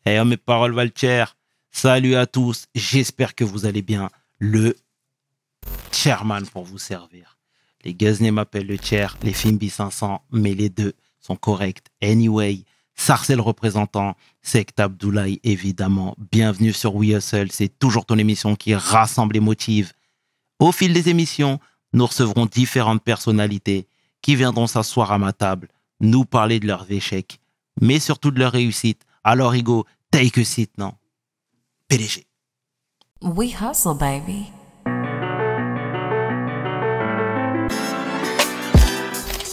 Eh, mes paroles valent cher. Salut à tous, j'espère que vous allez bien. Le chairman pour vous servir. Les Guzney m'appellent le chair, les Fimbi 500, mais les deux sont corrects. Anyway, Sarcel représentant, Sect Abdoulaye évidemment. Bienvenue sur We Hustle, c'est toujours ton émission qui rassemble et motive. Au fil des émissions, nous recevrons différentes personnalités qui viendront s'asseoir à ma table, nous parler de leurs échecs, mais surtout de leurs réussites. Alors Hugo, take a seat, non? PDG. We hustle, baby.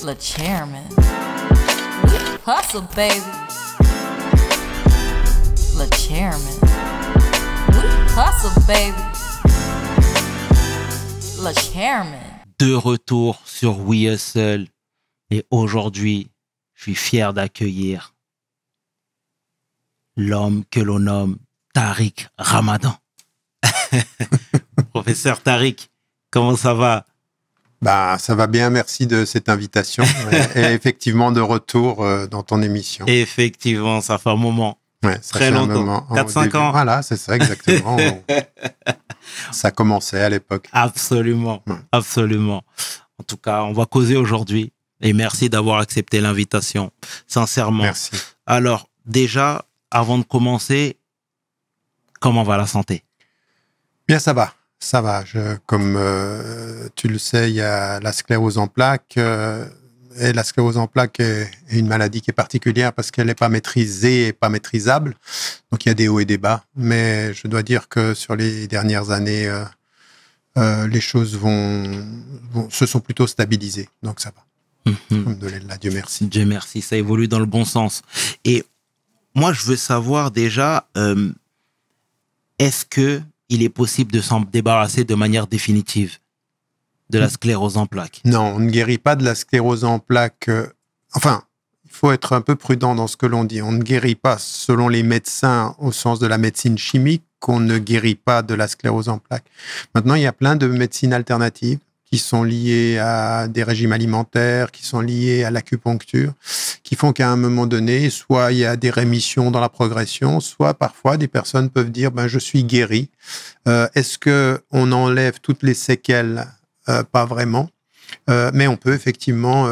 Le chairman. We hustle, baby. Le chairman. We hustle, baby. Le chairman. De retour sur We Hustle. Et aujourd'hui, je suis fier d'accueillir l'homme que l'on nomme Tariq Ramadan. Professeur Tariq, comment ça va? Bah, ça va bien, merci de cette invitation. et effectivement, de retour dans ton émission. Effectivement, ça fait un moment. Ouais, ça Très fait longtemps. un moment. 4-5 ans. Voilà, c'est ça, exactement. Ça commençait à l'époque. Absolument, absolument. En tout cas, on va causer aujourd'hui. Et merci d'avoir accepté l'invitation, sincèrement. Merci. Alors, déjà, avant de commencer, comment va la santé? Bien, ça va. Ça va. Comme tu le sais, il y a la sclérose en plaques. Et la sclérose en plaques est une maladie qui est particulière parce qu'elle n'est pas maîtrisée et pas maîtrisable. Donc, il y a des hauts et des bas. Mais je dois dire que sur les dernières années, les choses se sont plutôt stabilisées. Donc, ça va. Alhamdoulilah, Dieu merci. Dieu merci, ça évolue dans le bon sens. Et moi, je veux savoir déjà, est-ce que il est possible de s'en débarrasser de manière définitive de la sclérose en plaques? Non, on ne guérit pas de la sclérose en plaques. Enfin, il faut être un peu prudent dans ce que l'on dit. On ne guérit pas, selon les médecins, au sens de la médecine chimique, qu'on ne guérit pas de la sclérose en plaques. Maintenant, il y a plein de médecines alternatives qui sont liées à des régimes alimentaires, qui sont liées à l'acupuncture, qui font qu'à un moment donné, soit il y a des rémissions dans la progression, soit parfois des personnes peuvent dire je suis guéri. Est-ce que on enlève toutes les séquelles? Pas vraiment. Mais on peut effectivement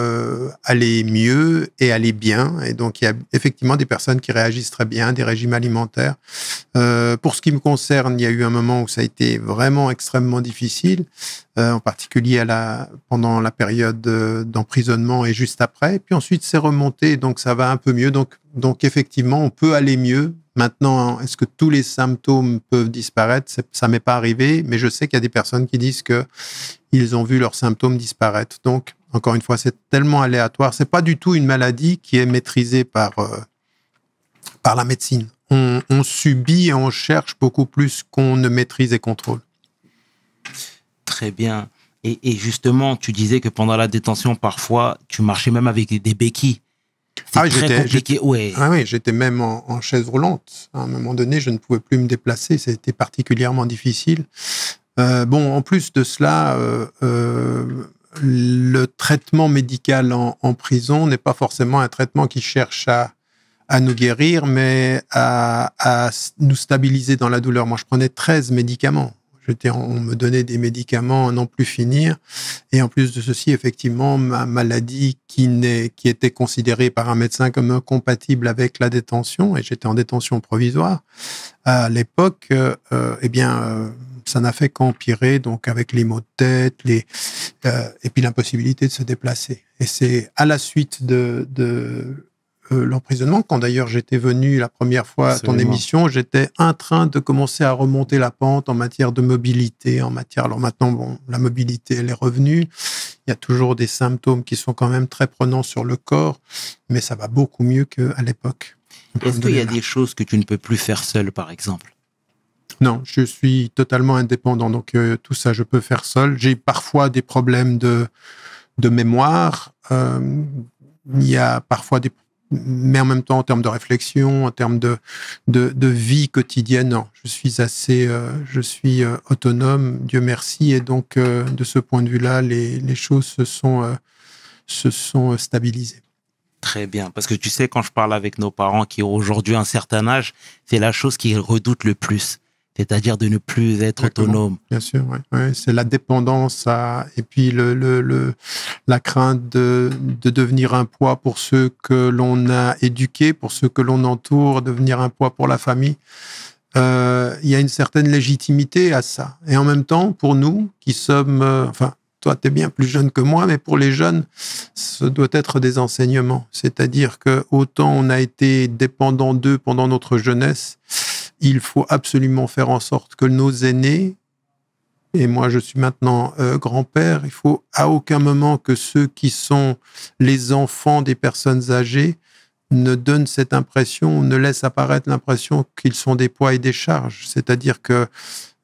aller mieux et aller bien. Et donc, il y a effectivement des personnes qui réagissent très bien, des régimes alimentaires. Pour ce qui me concerne, il y a eu un moment où ça a été vraiment extrêmement difficile, en particulier pendant la période d'emprisonnement et juste après. Et puis ensuite, c'est remonté, donc ça va un peu mieux. Donc effectivement, on peut aller mieux. Maintenant, est-ce que tous les symptômes peuvent disparaître? Ça m'est pas arrivé, mais je sais qu'il y a des personnes qui disent que ils ont vu leurs symptômes disparaître. Donc, encore une fois, c'est tellement aléatoire. C'est pas du tout une maladie qui est maîtrisée par la médecine. On subit et on cherche beaucoup plus qu'on ne maîtrise et contrôle. Très bien. Et justement, tu disais que pendant la détention, parfois, tu marchais même avec des béquilles. C'est très compliqué. Ouais. Ah oui, j'étais même en chaise roulante. À un moment donné, je ne pouvais plus me déplacer. C'était particulièrement difficile. En plus de cela, le traitement médical en prison n'est pas forcément un traitement qui cherche à nous guérir, mais à nous stabiliser dans la douleur. Moi, je prenais 13 médicaments. On me donnait des médicaments à n'en plus finir. Et en plus de ceci, effectivement, ma maladie qui était considérée par un médecin comme incompatible avec la détention, et j'étais en détention provisoire, à l'époque, ça n'a fait qu'empirer, donc avec les maux de tête, et puis l'impossibilité de se déplacer. Et c'est à la suite de l'emprisonnement, quand d'ailleurs j'étais venu la première fois à ton émission, j'étais en train de commencer à remonter la pente en matière de mobilité, alors maintenant, la mobilité, elle est revenue. Il y a toujours des symptômes qui sont quand même très prenants sur le corps, mais ça va beaucoup mieux qu'à l'époque. Est-ce qu'il y a des choses que tu ne peux plus faire seul, par exemple? Non, je suis totalement indépendant, donc tout ça, je peux faire seul. J'ai parfois des problèmes de mémoire. Il y a parfois mais en même temps, en termes de réflexion, en termes de vie quotidienne, non, je suis autonome, Dieu merci, et donc de ce point de vue-là, les choses se sont stabilisées. Très bien. Parce que tu sais, quand je parle avec nos parents qui ont aujourd'hui un certain âge, c'est la chose qu'ils redoutent le plus. C'est-à-dire de ne plus être Exactement. autonome. Bien sûr, ouais. C'est la dépendance et puis la crainte de devenir un poids pour ceux que l'on a éduqués, pour ceux que l'on entoure, devenir un poids pour la famille. Il y a une certaine légitimité à ça. Et en même temps, pour nous qui sommes... toi, tu es bien plus jeune que moi, mais pour les jeunes, ce doit être des enseignements. C'est-à-dire que autant on a été dépendant d'eux pendant notre jeunesse, il faut absolument faire en sorte que nos aînés, et moi je suis maintenant grand-père, il faut à aucun moment que ceux qui sont les enfants des personnes âgées ne donnent cette impression, ne laissent apparaître l'impression qu'ils sont des poids et des charges. C'est-à-dire que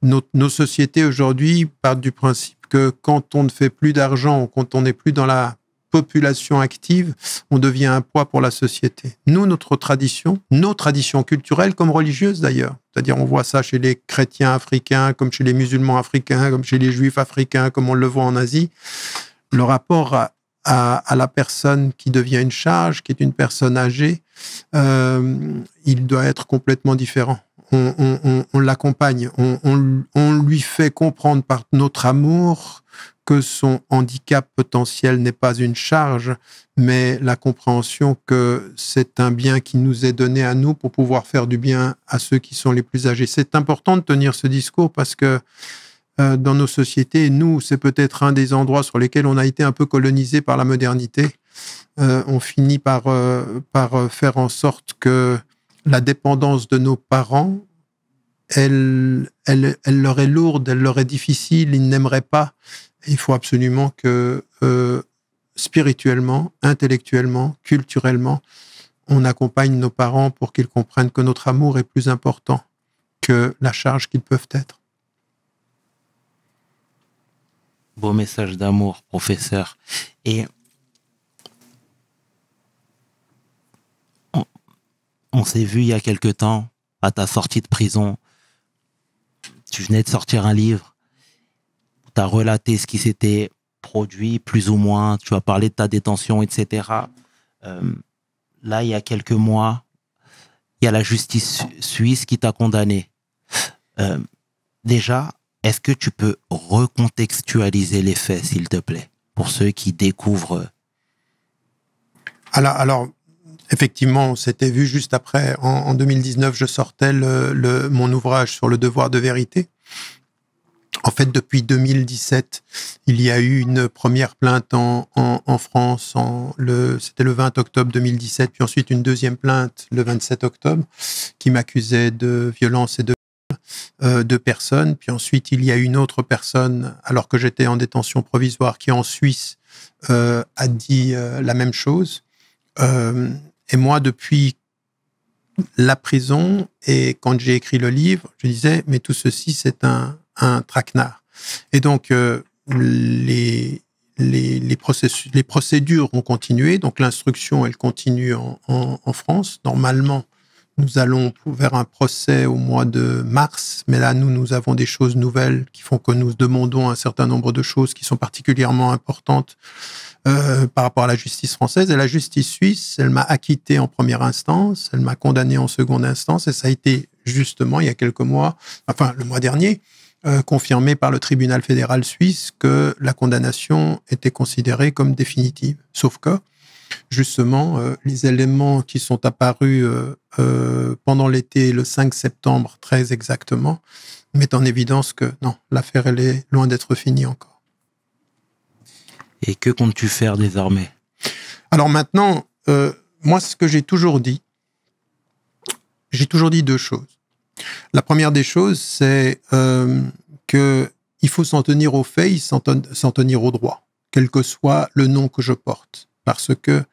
nos sociétés aujourd'hui partent du principe que quand on ne fait plus d'argent, quand on n'est plus dans la population active, on devient un poids pour la société. Nous, nos traditions culturelles comme religieuses d'ailleurs, c'est-à-dire on voit ça chez les chrétiens africains, comme chez les musulmans africains, comme chez les juifs africains, comme on le voit en Asie, le rapport à la personne qui devient une charge, qui est une personne âgée, il doit être complètement différent. On l'accompagne, on lui fait comprendre par notre amour que son handicap potentiel n'est pas une charge, mais la compréhension que c'est un bien qui nous est donné à nous pour pouvoir faire du bien à ceux qui sont les plus âgés. C'est important de tenir ce discours parce que dans nos sociétés, nous, c'est peut-être un des endroits sur lesquels on a été un peu colonisé par la modernité. On finit par faire en sorte que la dépendance de nos parents, elle leur est lourde, elle leur est difficile, ils n'aimeraient pas. Il faut absolument que spirituellement, intellectuellement, culturellement, on accompagne nos parents pour qu'ils comprennent que notre amour est plus important que la charge qu'ils peuvent être. Beau message d'amour, professeur. Et on s'est vu il y a quelque temps, à ta sortie de prison. Tu venais de sortir un livre. Tu as relaté ce qui s'était produit, plus ou moins. Tu as parlé de ta détention, etc. Là, il y a quelques mois, il y a la justice suisse qui t'a condamné. Déjà, est-ce que tu peux recontextualiser les faits, s'il te plaît, pour ceux qui découvrent? Alors effectivement, on s'était vu juste après. En 2019, je sortais mon ouvrage sur le devoir de vérité. En fait, depuis 2017, il y a eu une première plainte en France. C'était le 20 octobre 2017, puis ensuite une deuxième plainte le 27 octobre qui m'accusait de violence et de personnes. Puis ensuite, il y a une autre personne, alors que j'étais en détention provisoire, qui en Suisse a dit la même chose. Et moi, depuis la prison, et quand j'ai écrit le livre, je disais, mais tout ceci, c'est un traquenard. Et donc, les procédures ont continué. Donc, l'instruction, elle continue en France. Normalement, nous allons vers un procès au mois de mars. Mais là, nous avons des choses nouvelles qui font que nous demandons un certain nombre de choses qui sont particulièrement importantes par rapport à la justice française. Et la justice suisse, elle m'a acquitté en première instance, elle m'a condamné en seconde instance, et ça a été justement, il y a quelques mois, enfin le mois dernier, confirmé par le tribunal fédéral suisse que la condamnation était considérée comme définitive. Sauf que, justement, les éléments qui sont apparus pendant l'été, le 5 septembre, très exactement, mettent en évidence que non, l'affaire, elle est loin d'être finie encore. Et que comptes-tu faire désormais? Alors maintenant, moi, ce que j'ai toujours dit deux choses. La première des choses, c'est qu'il faut s'en tenir aux faits, s'en tenir au droit, quel que soit le nom que je porte. Parce que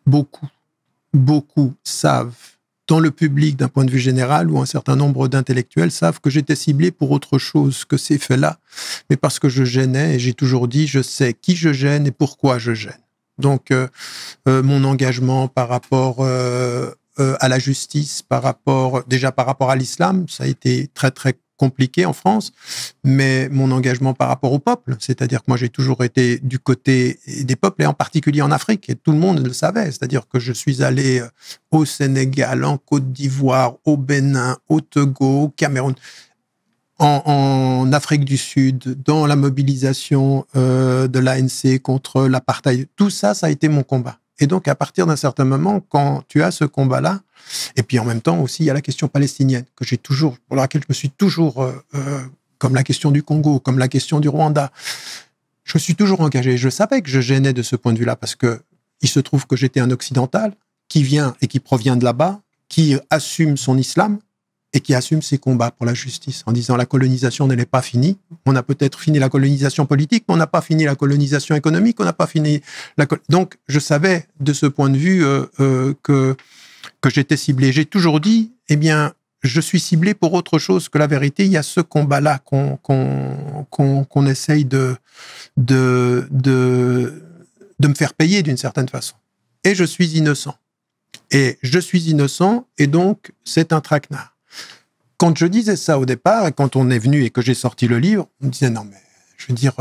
beaucoup savent, dans le public d'un point de vue général, ou un certain nombre d'intellectuels savent que j'étais ciblé pour autre chose que ces faits-là, mais parce que je gênais, et j'ai toujours dit, je sais qui je gêne et pourquoi je gêne. Donc, mon engagement par rapport à la justice, par rapport à l'islam, ça a été très, très compliqué en France, mais mon engagement par rapport au peuple, c'est-à-dire que moi j'ai toujours été du côté des peuples, et en particulier en Afrique, et tout le monde le savait, c'est-à-dire que je suis allé au Sénégal, en Côte d'Ivoire, au Bénin, au Togo, au Cameroun, en Afrique du Sud, dans la mobilisation de l'ANC contre l'apartheid. Tout ça, ça a été mon combat. Et donc, à partir d'un certain moment, quand tu as ce combat-là, et puis en même temps aussi, il y a la question palestinienne, pour laquelle je me suis toujours, comme la question du Congo, comme la question du Rwanda, je me suis toujours engagé. Je savais que je gênais de ce point de vue-là, parce que il se trouve que j'étais un occidental qui vient et qui provient de là-bas, qui assume son islam, et qui assume ses combats pour la justice, en disant la colonisation n'est pas finie. On a peut-être fini la colonisation politique, mais on n'a pas fini la colonisation économique, on n'a pas fini Donc, je savais de ce point de vue que j'étais ciblé. J'ai toujours dit, eh bien, je suis ciblé pour autre chose que la vérité. Il y a ce combat-là qu'on essaye de me faire payer d'une certaine façon. Et je suis innocent. Et donc, c'est un traquenard. Quand je disais ça au départ, et quand on est venu et que j'ai sorti le livre, on me disait non, mais je veux dire,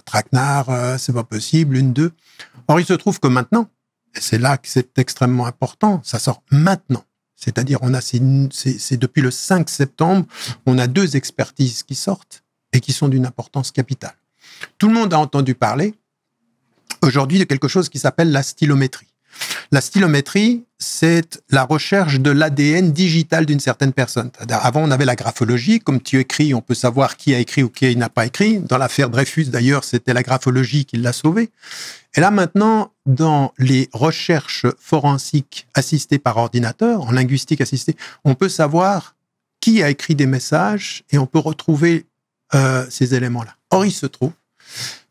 traquenard, c'est pas possible, 1, 2. Or, il se trouve que maintenant, et c'est là que c'est extrêmement important, ça sort maintenant. C'est-à-dire, c'est depuis le 5 septembre, on a 2 expertises qui sortent et qui sont d'une importance capitale. Tout le monde a entendu parler aujourd'hui de quelque chose qui s'appelle la stylométrie. La stylométrie, c'est la recherche de l'ADN digital d'une certaine personne. Avant, on avait la graphologie. Comme tu écris, on peut savoir qui a écrit ou qui n'a pas écrit. Dans l'affaire Dreyfus, d'ailleurs, c'était la graphologie qui l'a sauvé. Et là, maintenant, dans les recherches forensiques assistées par ordinateur, en linguistique assistée, on peut savoir qui a écrit des messages et on peut retrouver ces éléments-là. Or, il se trouve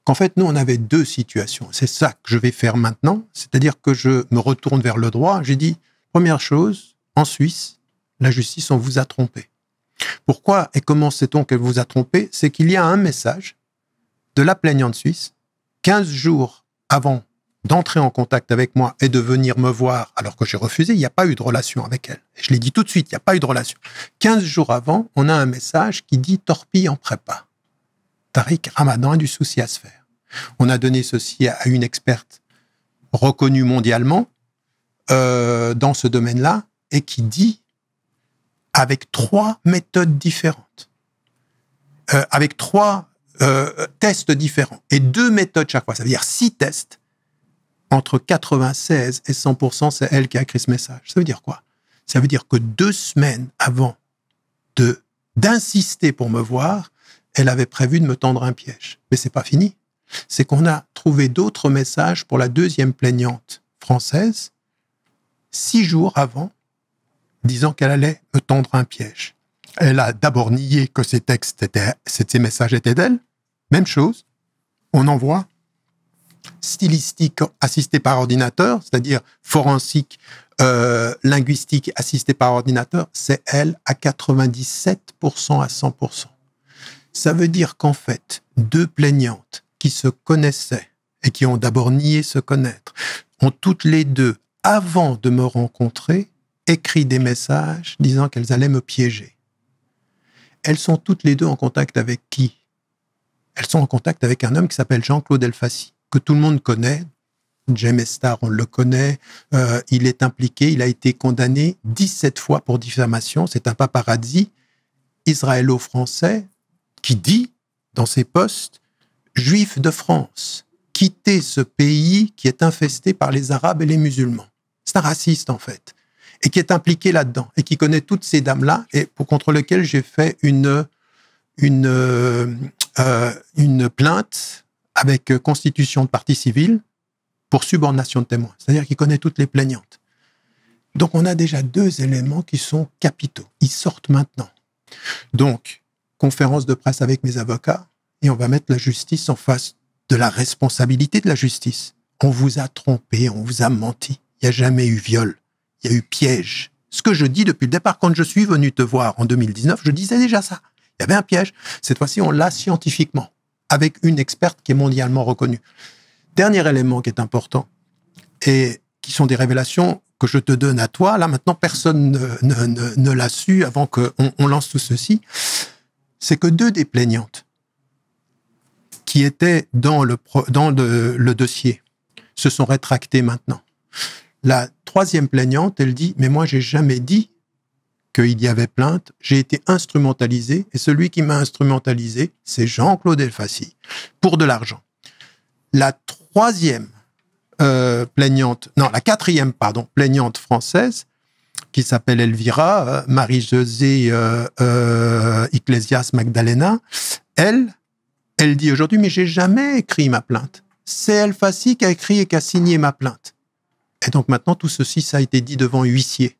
qu'en fait, nous, on avait 2 situations. C'est ça que je vais faire maintenant. C'est-à-dire que je me retourne vers le droit. J'ai dit, première chose, en Suisse, la justice, on vous a trompé. Pourquoi et comment sait-on qu'elle vous a trompé? C'est qu'il y a un message de la plaignante suisse, 15 jours avant d'entrer en contact avec moi et de venir me voir, alors que j'ai refusé, il n'y a pas eu de relation avec elle. Et je l'ai dit tout de suite, il n'y a pas eu de relation. 15 jours avant, on a un message qui dit « torpille en prépa ». Tariq Ramadan a du souci à se faire. On a donné ceci à une experte reconnue mondialement dans ce domaine-là et qui dit, avec 3 méthodes différentes, avec 3 tests différents et 2 méthodes chaque fois, ça veut dire 6 tests, entre 96 et 100%, c'est elle qui a écrit ce message. Ça veut dire quoi? Ça veut dire que 2 semaines avant d'insister pour me voir, elle avait prévu de me tendre un piège. Mais c'est pas fini. C'est qu'on a trouvé d'autres messages pour la 2e plaignante française 6 jours avant, disant qu'elle allait me tendre un piège. Elle a d'abord nié que ces messages étaient d'elle. Même chose, on envoie stylistique assisté par ordinateur, c'est-à-dire forensique, linguistique assisté par ordinateur, c'est elle à 97% à 100%. Ça veut dire qu'en fait, 2 plaignantes qui se connaissaient et qui ont d'abord nié se connaître, ont toutes les 2, avant de me rencontrer, écrit des messages disant qu'elles allaient me piéger. Elles sont toutes les 2 en contact avec qui? Elles sont en contact avec un homme qui s'appelle Jean-Claude Elfassi, que tout le monde connaît. James Star, on le connaît. Il est impliqué, il a été condamné 17 fois pour diffamation. C'est un paparazzi israélo-français qui dit dans ses posts « Juifs de France, quittez ce pays qui est infesté par les Arabes et les musulmans ». C'est un raciste, en fait, et qui est impliqué là-dedans, et qui connaît toutes ces dames-là, et contre lesquelles j'ai fait une plainte avec constitution de partie civile pour subordination de témoins. C'est-à-dire qu'il connaît toutes les plaignantes. Donc, on a déjà 2 éléments qui sont capitaux. Ils sortent maintenant. Donc, conférence de presse avec mes avocats, et on va mettre la justice en face de la responsabilité de la justice. On vous a trompé, on vous a menti. Il n'y a jamais eu viol. Il y a eu piège. Ce que je dis depuis le départ, quand je suis venu te voir en 2019, je disais déjà ça. Il y avait un piège. Cette fois-ci, on l'a scientifiquement, avec une experte qui est mondialement reconnue. Dernier élément qui est important, et qui sont des révélations que je te donne à toi. Là, maintenant, personne ne l'a su avant qu'on lance tout ceci. c'est que 2 des plaignantes qui étaient dans le dossier se sont rétractées maintenant. La 3e plaignante, elle dit « Mais moi, j'ai jamais dit qu'il y avait plainte, j'ai été instrumentalisé, et celui qui m'a instrumentalisé, c'est Jean-Claude Elfassi, pour de l'argent. » La 4e plaignante française, qui s'appelle Elvira, Marie-Josée Iglesias Magdalena, elle dit aujourd'hui, mais j'ai jamais écrit ma plainte. C'est Elfassi qui a écrit et qui a signé ma plainte. Et donc maintenant, tout ceci, ça a été dit devant huissier.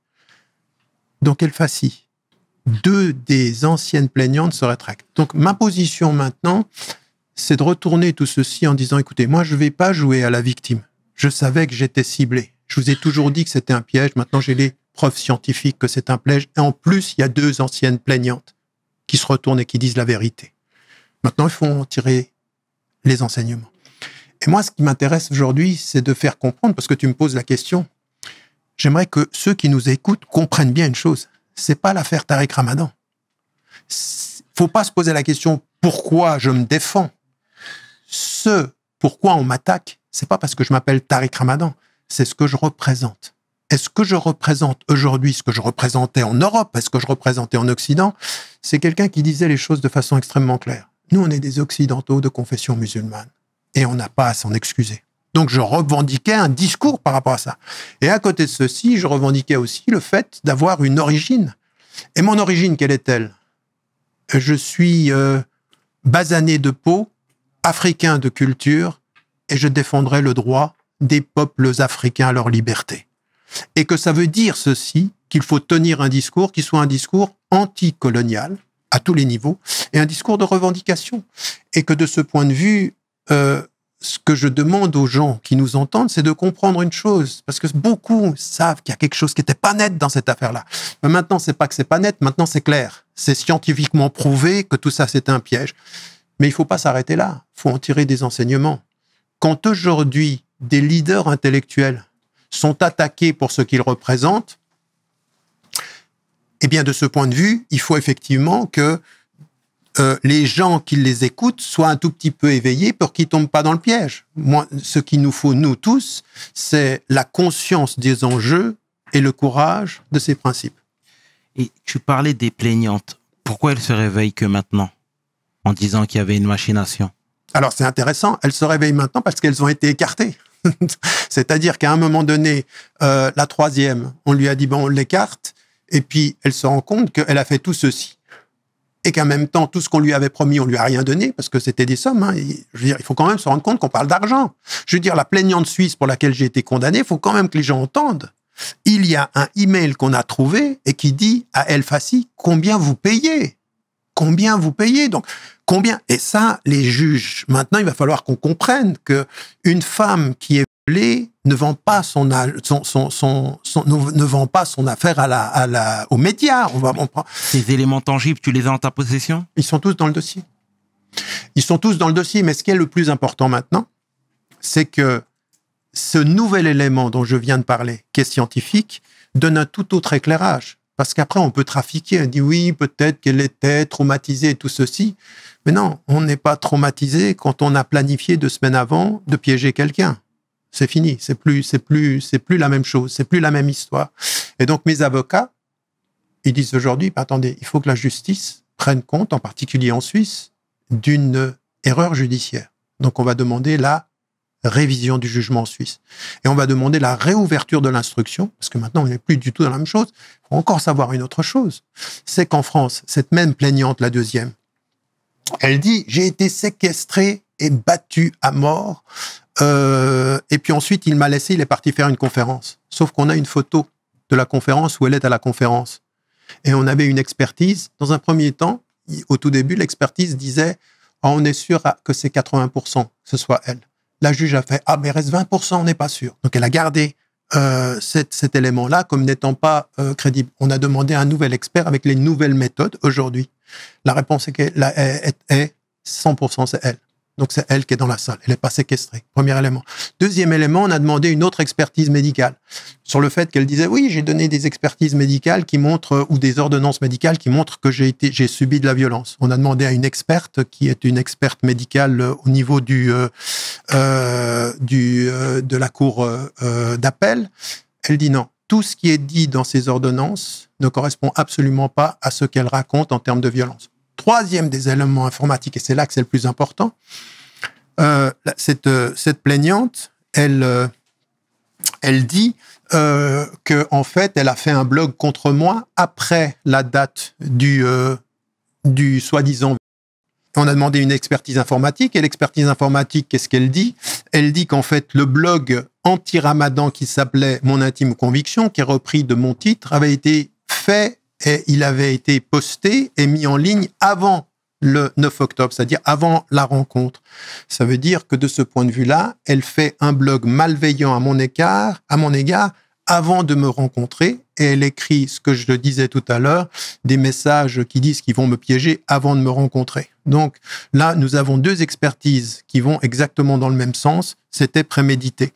Donc Elfassi, 2 des anciennes plaignantes se rétractent. Donc ma position maintenant, c'est de retourner tout ceci en disant, écoutez, moi je ne vais pas jouer à la victime. Je savais que j'étais ciblé. Je vous ai toujours dit que c'était un piège. Maintenant, j'ai les preuves scientifiques que c'est un piège. Et en plus, il y a 2 anciennes plaignantes qui se retournent et qui disent la vérité. Maintenant, il faut en tirer les enseignements. Et moi, ce qui m'intéresse aujourd'hui, c'est de faire comprendre, parce que tu me poses la question, j'aimerais que ceux qui nous écoutent comprennent bien une chose. C'est pas l'affaire Tariq Ramadan. Faut pas se poser la question pourquoi je me défends. Pourquoi on m'attaque, c'est pas parce que je m'appelle Tariq Ramadan, c'est ce que je représente. Est-ce que je représente aujourd'hui ce que je représentais en Europe? Est-ce que je représentais en Occident? C'est quelqu'un qui disait les choses de façon extrêmement claire. Nous, on est des Occidentaux de confession musulmane et on n'a pas à s'en excuser. Donc, je revendiquais un discours par rapport à ça. Et à côté de ceci, je revendiquais aussi le fait d'avoir une origine. Et mon origine, quelle est-elle? Je suis basané de peau, africain de culture, et je défendrai le droit des peuples africains à leur liberté. Et que ça veut dire ceci, qu'il faut tenir un discours qui soit un discours anticolonial, à tous les niveaux, et un discours de revendication. Et que de ce point de vue, ce que je demande aux gens qui nous entendent, c'est de comprendre une chose, parce que beaucoup savent qu'il y a quelque chose qui n'était pas net dans cette affaire-là. Mais maintenant, c'est pas que c'est pas net, maintenant c'est clair. C'est scientifiquement prouvé que tout ça, c'est un piège. Mais il ne faut pas s'arrêter là, il faut en tirer des enseignements. Quand aujourd'hui, des leaders intellectuels sont attaqués pour ce qu'ils représentent, eh bien, de ce point de vue, il faut effectivement que les gens qui les écoutent soient un tout petit peu éveillés pour qu'ils ne tombent pas dans le piège. Moi, ce qu'il nous faut, nous tous, c'est la conscience des enjeux et le courage de ces principes. Et tu parlais des plaignantes. Pourquoi elles se réveillent que maintenant, en disant qu'il y avait une machination? Alors, c'est intéressant. Elles se réveillent maintenant parce qu'elles ont été écartées. C'est-à-dire qu'à un moment donné, la 3e, on lui a dit, bon, on l'écarte, et puis elle se rend compte qu'elle a fait tout ceci. Et qu'en même temps, tout ce qu'on lui avait promis, on lui a rien donné, parce que c'était des sommes. Hein. Je veux dire, il faut quand même se rendre compte qu'on parle d'argent. Je veux dire, la plaignante suisse pour laquelle j'ai été condamné, il faut quand même que les gens entendent. Il y a un email qu'on a trouvé et qui dit à Elfassi combien vous payez. Combien vous payez. Donc, combien. Et ça, les juges, maintenant, il va falloir qu'on comprenne qu'une femme qui est violée ne vend pas ne vend pas son affaire aux médias. Ces éléments tangibles, tu les as en ta possession? Ils sont tous dans le dossier. Ils sont tous dans le dossier, mais ce qui est le plus important maintenant, c'est que ce nouvel élément dont je viens de parler, qui est scientifique, donne un tout autre éclairage. Parce qu'après, on peut trafiquer. On dit oui, peut-être qu'elle était traumatisée et tout ceci. Mais non, on n'est pas traumatisé quand on a planifié 2 semaines avant de piéger quelqu'un. C'est fini. C'est plus la même chose. C'est plus la même histoire. Et donc, mes avocats, ils disent aujourd'hui, attendez, il faut que la justice prenne compte, en particulier en Suisse, d'une erreur judiciaire. Donc, on va demander la révision du jugement en Suisse. Et on va demander la réouverture de l'instruction, parce que maintenant, on n'est plus du tout dans la même chose. Il faut encore savoir une autre chose. C'est qu'en France, cette même plaignante, la 2e, elle dit « J'ai été séquestrée et battue à mort. Et puis ensuite, il m'a laissé, il est parti faire une conférence. » Sauf qu'on a une photo de la conférence où elle est à la conférence. Et on avait une expertise. Dans un premier temps, au tout début, l'expertise disait « On est sûr que c'est 80%, que ce soit elle. » La juge a fait « Ah, mais reste 20%, on n'est pas sûr. » Donc, elle a gardé cet élément-là comme n'étant pas crédible. On a demandé à un nouvel expert avec les nouvelles méthodes aujourd'hui. La réponse est 100%, c'est elle. donc c'est elle qui est dans la salle. Elle n'est pas séquestrée. Premier élément. Deuxième élément, on a demandé une autre expertise médicale sur le fait qu'elle disait oui, j'ai donné des expertises médicales qui montrent ou des ordonnances médicales qui montrent que j'ai subi de la violence. On a demandé à une experte qui est une experte médicale au niveau de la cour d'appel. Elle dit non. Tout ce qui est dit dans ces ordonnances ne correspond absolument pas à ce qu'elle raconte en termes de violence. Troisième des éléments informatiques, et c'est là que c'est le plus important, cette plaignante, elle dit qu'en fait, elle a fait un blog contre moi après la date du soi-disant. On a demandé une expertise informatique, et l'expertise informatique, qu'est-ce qu'elle dit? Elle dit qu'en fait, le blog anti-Ramadan qui s'appelait « Mon intime conviction », qui est repris de mon titre, avait été fait et il avait été posté et mis en ligne avant le 9 octobre, c'est-à-dire avant la rencontre. Ça veut dire que de ce point de vue-là, elle fait un blog malveillant à mon égard, avant de me rencontrer, et elle écrit, ce que je disais tout à l'heure, des messages qui disent qu'ils vont me piéger avant de me rencontrer. Donc là, nous avons deux expertises qui vont exactement dans le même sens. C'était prémédité.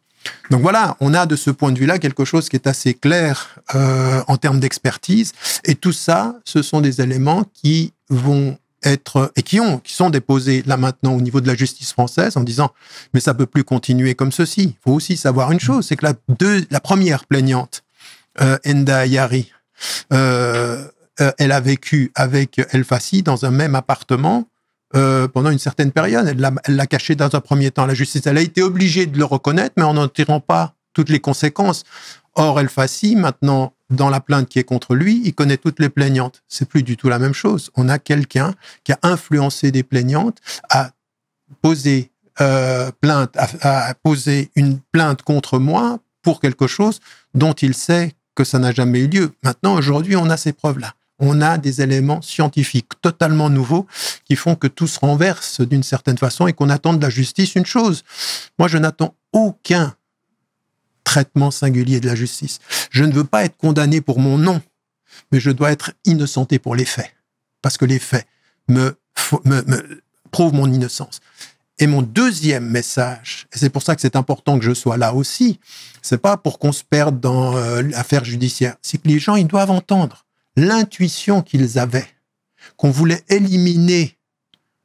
Donc voilà, on a de ce point de vue-là quelque chose qui est assez clair en termes d'expertise. Et tout ça, ce sont des éléments qui vont être et qui sont déposés là maintenant au niveau de la justice française en disant mais ça peut plus continuer comme ceci. Il faut aussi savoir une chose, c'est que la première plaignante, Enda Yari, elle a vécu avec El Fassi dans un même appartement pendant une certaine période. Elle l'a caché dans un premier temps. La justice, elle a été obligée de le reconnaître, mais en n'en tirant pas toutes les conséquences. Or, El Fassi, maintenant, dans la plainte qui est contre lui, il connaît toutes les plaignantes. C'est plus du tout la même chose. On a quelqu'un qui a influencé des plaignantes à poser poser une plainte contre moi pour quelque chose dont il sait que ça n'a jamais eu lieu. Maintenant, aujourd'hui, on a ces preuves-là. On a des éléments scientifiques totalement nouveaux qui font que tout se renverse d'une certaine façon et qu'on attend de la justice une chose. Moi, je n'attends aucun traitement singulier de la justice. Je ne veux pas être condamné pour mon nom, mais je dois être innocenté pour les faits. Parce que les faits me prouvent mon innocence. Et mon deuxième message, et c'est pour ça que c'est important que je sois là aussi, c'est pas pour qu'on se perde dans l'affaire judiciaire, c'est que les gens, ils doivent entendre l'intuition qu'ils avaient, qu'on voulait éliminer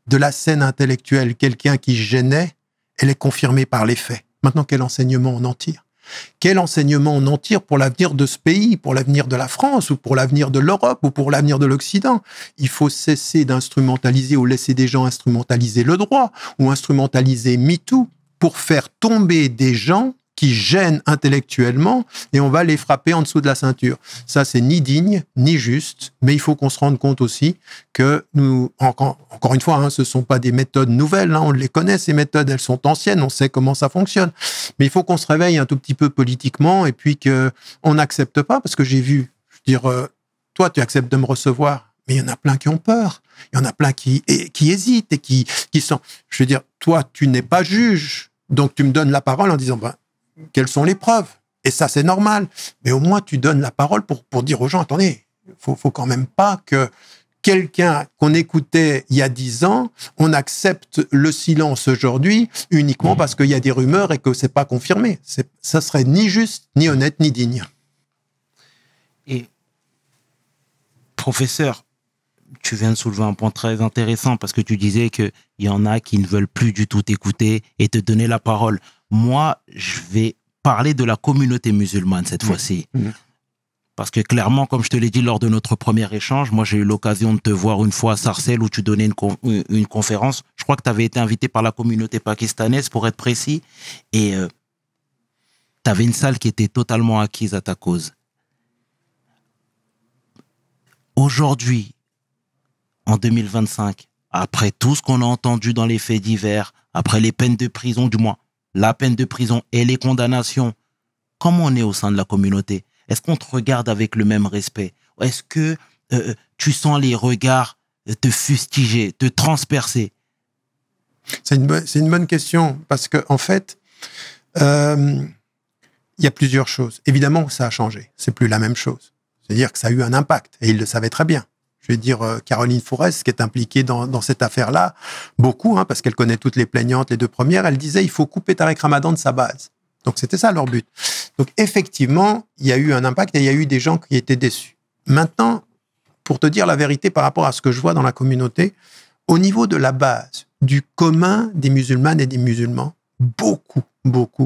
de la scène intellectuelle quelqu'un qui gênait, elle est confirmée par les faits. Maintenant, quel enseignement on en tire? Quel enseignement on en tire pour l'avenir de ce pays, pour l'avenir de la France, ou pour l'avenir de l'Europe, ou pour l'avenir de l'Occident? Il faut cesser d'instrumentaliser ou laisser des gens instrumentaliser le droit, ou instrumentaliser MeToo, pour faire tomber des gens qui gênent intellectuellement, et on va les frapper en dessous de la ceinture. Ça, c'est ni digne, ni juste, mais il faut qu'on se rende compte aussi que nous, encore une fois, ce ne sont pas des méthodes nouvelles, on les connaît, ces méthodes, elles sont anciennes, on sait comment ça fonctionne, mais il faut qu'on se réveille un tout petit peu politiquement, et puis qu'on n'accepte pas, parce que j'ai vu, toi, tu acceptes de me recevoir, mais il y en a plein qui ont peur, il y en a plein qui hésitent, et qui sont, je veux dire, toi, tu n'es pas juge, donc tu me donnes la parole en disant, quelles sont les preuves? Et ça, c'est normal. Mais au moins, tu donnes la parole pour dire aux gens, attendez, faut quand même pas que quelqu'un qu'on écoutait il y a 10 ans, on accepte le silence aujourd'hui uniquement parce qu'il y a des rumeurs et que c'est pas confirmé. Ça serait ni juste, ni honnête, ni digne. Et, professeur, tu viens de soulever un point très intéressant parce que tu disais qu'il y en a qui ne veulent plus du tout t'écouter et te donner la parole. Moi, je vais parler de la communauté musulmane cette fois-ci. Parce que clairement, comme je te l'ai dit lors de notre premier échange, moi j'ai eu l'occasion de te voir une fois à Sarcelles où tu donnais une conférence. Je crois que tu avais été invité par la communauté pakistanaise pour être précis. Et tu avais une salle qui était totalement acquise à ta cause. Aujourd'hui, en 2025, après tout ce qu'on a entendu dans les faits divers, après les peines de prison, du moins la peine de prison et les condamnations, comment on est au sein de la communauté? Est-ce qu'on te regarde avec le même respect? Est-ce que tu sens les regards te fustiger, te transpercer? C'est une bonne question, parce qu'en fait, il y a plusieurs choses. Évidemment, ça a changé. C'est plus la même chose. C'est-à-dire que ça a eu un impact, et ils le savaient très bien. je vais dire Caroline Fourest, qui est impliquée dans cette affaire-là, beaucoup, hein, parce qu'elle connaît toutes les plaignantes, les deux premières, elle disait il faut couper Tarek Ramadan de sa base. Donc c'était ça leur but. Donc effectivement, il y a eu un impact et il y a eu des gens qui étaient déçus. Maintenant, pour te dire la vérité par rapport à ce que je vois dans la communauté, au niveau de la base, du commun des musulmanes et des musulmans, beaucoup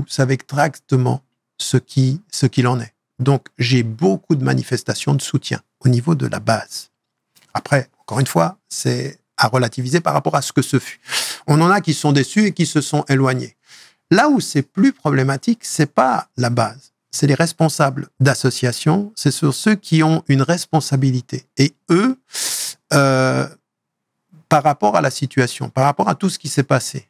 savent exactement ce qu'il en est. Donc j'ai beaucoup de manifestations de soutien au niveau de la base. Après, encore une fois, c'est à relativiser par rapport à ce que ce fut. On en a qui sont déçus et qui se sont éloignés. Là où c'est plus problématique, c'est pas la base. C'est les responsables d'associations, c'est sur ceux qui ont une responsabilité. Et eux, par rapport à la situation, par rapport à tout ce qui s'est passé,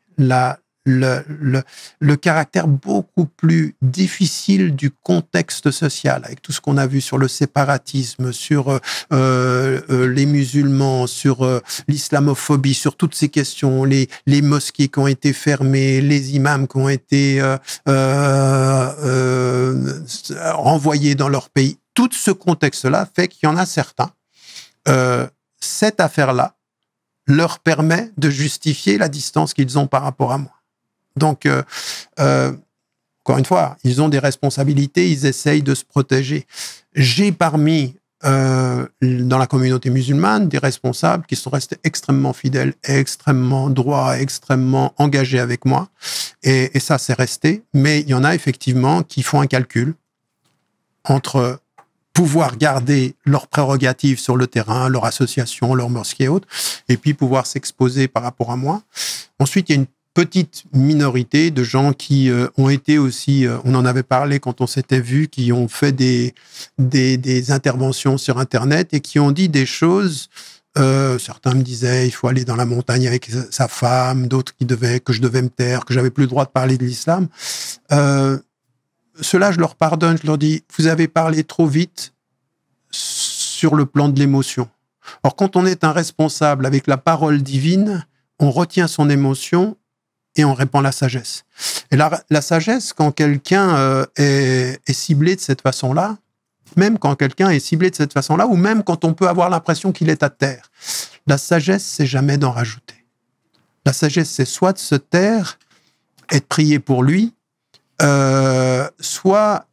le caractère beaucoup plus difficile du contexte social, avec tout ce qu'on a vu sur le séparatisme, sur les musulmans, sur l'islamophobie, sur toutes ces questions, les mosquées qui ont été fermées, les imams qui ont été renvoyés dans leur pays. Tout ce contexte-là fait qu'il y en a certains. Cette affaire-là leur permet de justifier la distance qu'ils ont par rapport à moi. Donc, encore une fois, ils ont des responsabilités, ils essayent de se protéger. J'ai parmi, dans la communauté musulmane, des responsables qui sont restés extrêmement fidèles, extrêmement droits, extrêmement engagés avec moi. Et ça, c'est resté. Mais il y en a effectivement qui font un calcul entre pouvoir garder leurs prérogatives sur le terrain, leur association, leur mosquée et autres, et puis pouvoir s'exposer par rapport à moi. Ensuite, il y a une petite minorité de gens qui ont été aussi, on en avait parlé quand on s'était vu, qui ont fait des interventions sur Internet et qui ont dit des choses. Certains me disaient il faut aller dans la montagne avec sa femme, d'autres que je devais me taire, que j'avais plus le droit de parler de l'islam. Ceux-là, je leur pardonne, je leur dis vous avez parlé trop vite sur le plan de l'émotion. Or, quand on est un responsable avec la parole divine, on retient son émotion et on répand la sagesse. Et la sagesse, quand quelqu'un est ciblé de cette façon-là, même quand quelqu'un est ciblé de cette façon-là, ou même quand on peut avoir l'impression qu'il est à terre, la sagesse, c'est jamais d'en rajouter. La sagesse, c'est soit de se taire et de prier pour lui, soit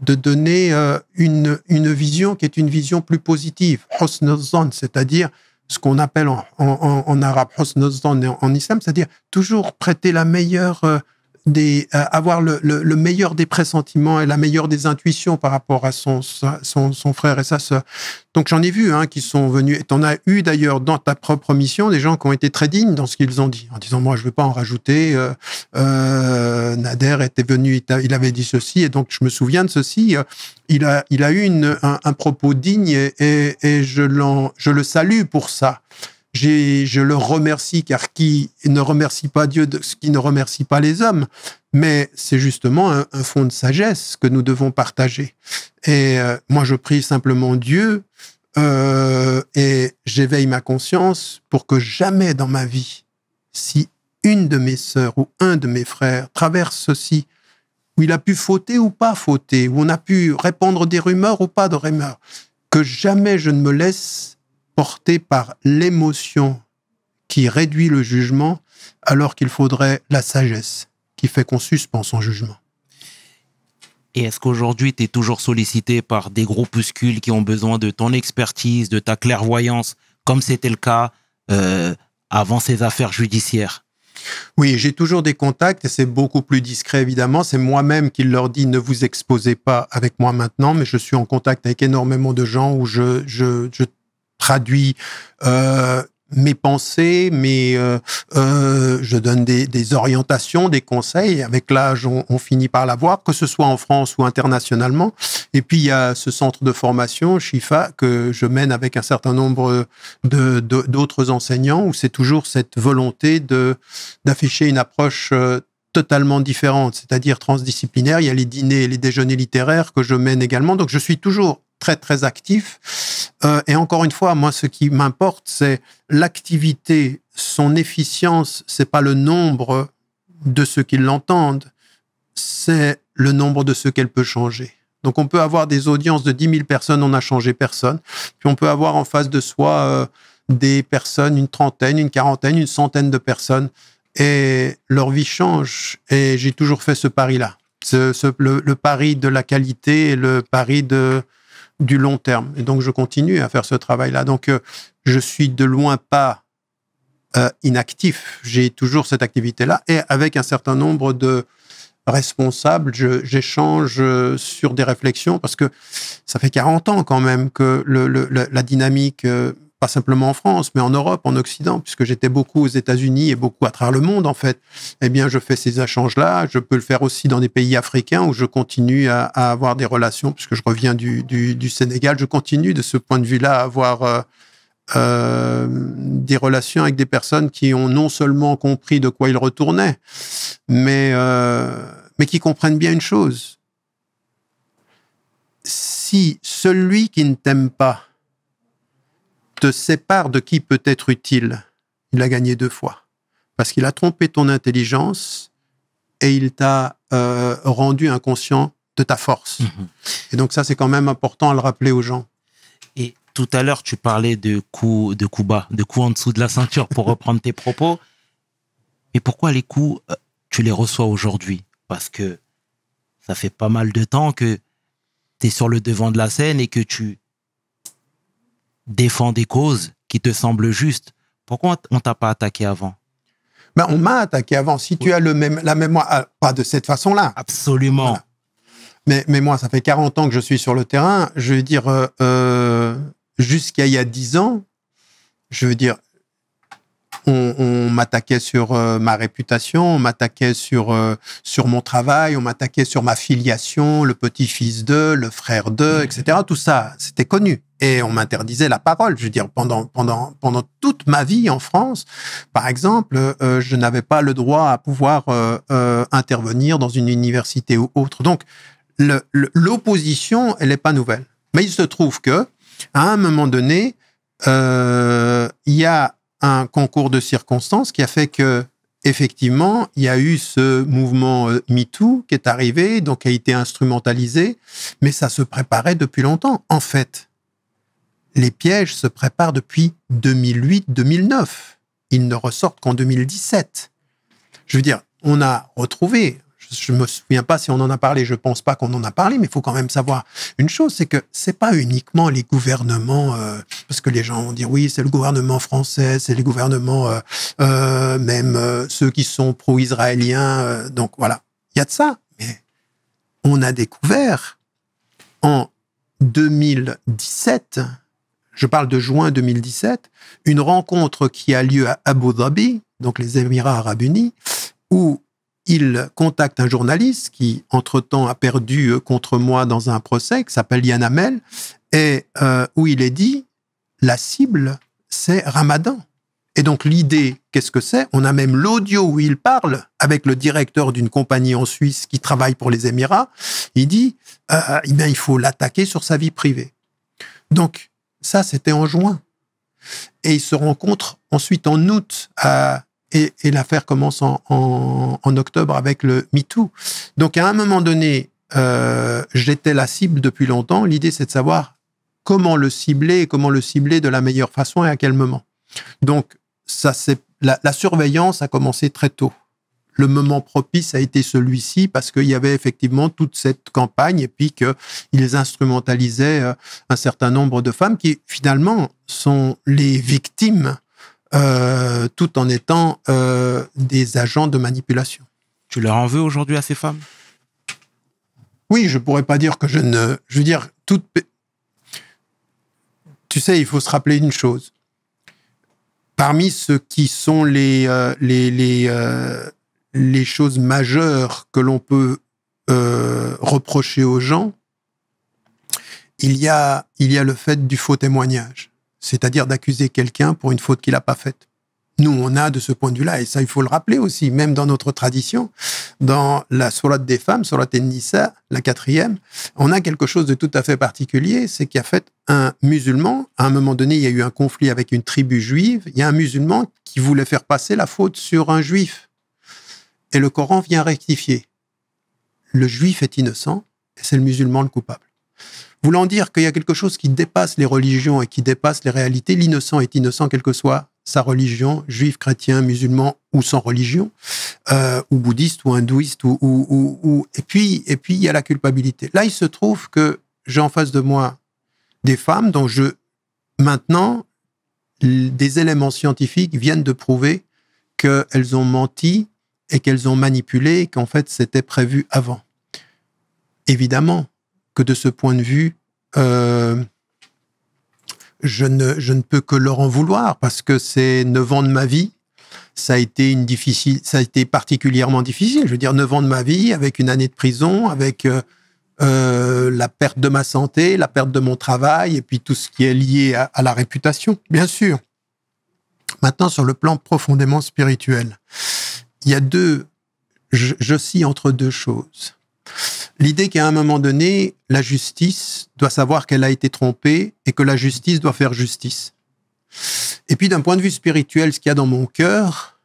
de donner une vision qui est une vision plus positive, husn al-zann, c'est-à-dire ce qu'on appelle en arabe husn al-zann en islam, c'est-à-dire toujours prêter la meilleure avoir le meilleur des pressentiments et la meilleure des intuitions par rapport à son frère et sa sœur. Donc j'en ai vu qui sont venus, et t'en as eu d'ailleurs dans ta propre mission, des gens qui ont été très dignes dans ce qu'ils ont dit, en disant moi je ne veux pas en rajouter, Nader était venu, il avait dit ceci, et donc je me souviens de ceci, il a eu un propos digne et je le salue pour ça. Je le remercie, car qui ne remercie pas Dieu, qui ne remercie pas les hommes, mais c'est justement un fond de sagesse que nous devons partager. Et moi, je prie simplement Dieu et j'éveille ma conscience pour que jamais dans ma vie, si une de mes sœurs ou un de mes frères traverse ceci, où il a pu fauter ou pas fauter, où on a pu répandre des rumeurs ou pas de rumeurs, que jamais je ne me laisse porté par l'émotion qui réduit le jugement, alors qu'il faudrait la sagesse qui fait qu'on suspend son jugement. Et est-ce qu'aujourd'hui, tu es toujours sollicité par des groupuscules qui ont besoin de ton expertise, de ta clairvoyance, comme c'était le cas avant ces affaires judiciaires? Oui, j'ai toujours des contacts et c'est beaucoup plus discret, évidemment. C'est moi-même qui leur dis ne vous exposez pas avec moi maintenant, mais je suis en contact avec énormément de gens où je traduis mes pensées, je donne des orientations, des conseils. Avec l'âge, on finit par l'avoir, que ce soit en France ou internationalement. Et puis, il y a ce centre de formation, Shifa, que je mène avec un certain nombre d'autres enseignants, où c'est toujours cette volonté d'afficher une approche totalement différente, c'est-à-dire transdisciplinaire. Il y a les dîners et les déjeuners littéraires que je mène également. Donc, je suis toujours très, très actif. Et encore une fois, moi, ce qui m'importe, c'est l'activité, son efficience. C'est pas le nombre de ceux qui l'entendent, c'est le nombre de ceux qu'elle peut changer. Donc, on peut avoir des audiences de 10 000 personnes, on n'a changé personne. Puis, on peut avoir en face de soi des personnes, une trentaine, une quarantaine, une centaine de personnes. Et leur vie change. Et j'ai toujours fait ce pari-là. Le pari de la qualité et le pari du long terme. Et donc, je continue à faire ce travail-là. Donc, je suis de loin pas inactif. J'ai toujours cette activité-là. Et avec un certain nombre de responsables, j'échange sur des réflexions parce que ça fait 40 ans quand même que la dynamique, pas simplement en France, mais en Europe, en Occident, puisque j'étais beaucoup aux États-Unis et beaucoup à travers le monde, en fait, eh bien, je fais ces échanges-là. Je peux le faire aussi dans des pays africains où je continue à avoir des relations, puisque je reviens du Sénégal. Je continue de ce point de vue-là à avoir des relations avec des personnes qui ont non seulement compris de quoi ils retournaient, mais qui comprennent bien une chose. Si celui qui ne t'aime pas te sépare de qui peut être utile, il a gagné 2 fois. Parce qu'il a trompé ton intelligence et il t'a rendu inconscient de ta force. Et donc ça, c'est quand même important à le rappeler aux gens. Et tout à l'heure, tu parlais de coups bas, de coups en dessous de la ceinture, pour reprendre tes propos. Mais pourquoi les coups, tu les reçois aujourd'hui? Parce que ça fait pas mal de temps que tu es sur le devant de la scène et que tu défends des causes qui te semblent justes. Pourquoi on t'a pas attaqué avant? Ben, on m'a attaqué avant. Si tu as la mémoire, pas de cette façon-là. Absolument. Voilà. Mais moi, ça fait 40 ans que je suis sur le terrain. Je veux dire, jusqu'à il y a 10 ans, je veux dire, on m'attaquait sur ma réputation, on m'attaquait sur mon travail, on m'attaquait sur ma filiation, le petit-fils d'eux, le frère d'eux, etc. Tout ça, c'était connu. Et on m'interdisait la parole. Je veux dire, pendant toute ma vie en France, par exemple, je n'avais pas le droit à pouvoir intervenir dans une université ou autre. Donc, l'opposition, elle n'est pas nouvelle. Mais il se trouve que, à un moment donné, il y a un concours de circonstances qui a fait que, effectivement, il y a eu ce mouvement MeToo qui est arrivé, donc a été instrumentalisé, mais ça se préparait depuis longtemps. En fait, les pièges se préparent depuis 2008-2009. Ils ne ressortent qu'en 2017. Je veux dire, on a retrouvé, je ne me souviens pas si on en a parlé, je ne pense pas qu'on en a parlé, mais il faut quand même savoir une chose, c'est que ce n'est pas uniquement les gouvernements, parce que les gens vont dire, oui, c'est le gouvernement français, c'est les gouvernements, même ceux qui sont pro-israéliens, donc voilà, il y a de ça. Mais on a découvert en 2017, je parle de juin 2017, une rencontre qui a lieu à Abu Dhabi, donc les Émirats Arabes Unis, où il contacte un journaliste qui, entre-temps, a perdu contre moi dans un procès, qui s'appelle Yann Hamel, et où il est dit, la cible, c'est Ramadan. Et donc l'idée, qu'est-ce que c'est? On a même l'audio où il parle avec le directeur d'une compagnie en Suisse qui travaille pour les Émirats. Il dit, eh bien, il faut l'attaquer sur sa vie privée. Donc, ça, c'était en juin. Et ils se rencontrent ensuite en août. Et l'affaire commence en octobre avec le MeToo. Donc, à un moment donné, j'étais la cible depuis longtemps. L'idée, c'est de savoir comment le cibler et comment le cibler de la meilleure façon et à quel moment. Donc, ça, la surveillance a commencé très tôt. Le moment propice a été celui-ci parce qu'il y avait effectivement toute cette campagne et puis qu'ils instrumentalisaient un certain nombre de femmes qui, finalement, sont les victimes tout en étant des agents de manipulation. Tu leur en veux aujourd'hui à ces femmes? Oui, je pourrais pas dire que je ne... Je veux dire, tu sais, il faut se rappeler une chose. Parmi ceux qui sont les choses majeures que l'on peut reprocher aux gens, il y a le fait du faux témoignage, c'est-à-dire d'accuser quelqu'un pour une faute qu'il n'a pas faite. Nous, on a de ce point de vue-là, et ça, il faut le rappeler aussi, même dans notre tradition, dans la sourate des femmes, sourate An-Nisa, la 4e, on a quelque chose de tout à fait particulier, c'est qu'il y a fait un musulman, à un moment donné, il y a eu un conflit avec une tribu juive, il y a un musulman qui voulait faire passer la faute sur un juif. Et le Coran vient rectifier. Le juif est innocent et c'est le musulman le coupable. Voulant dire qu'il y a quelque chose qui dépasse les religions et qui dépasse les réalités, l'innocent est innocent quelle que soit sa religion, juif, chrétien, musulman ou sans religion, ou bouddhiste ou hindouiste, et puis il y a la culpabilité. Là, il se trouve que j'ai en face de moi des femmes dont maintenant, des éléments scientifiques viennent de prouver qu'elles ont menti et qu'elles ont manipulé et qu'en fait, c'était prévu avant. Évidemment que de ce point de vue, je ne peux que leur en vouloir parce que c'est 9 ans de ma vie. Ça a été particulièrement difficile. Je veux dire, 9 ans de ma vie avec une année de prison, avec la perte de ma santé, la perte de mon travail et puis tout ce qui est lié à la réputation, bien sûr. Maintenant, sur le plan profondément spirituel, il y a je scie entre deux choses. L'idée qu'à un moment donné, la justice doit savoir qu'elle a été trompée et que la justice doit faire justice. Et puis d'un point de vue spirituel, ce qu'il y a dans mon cœur,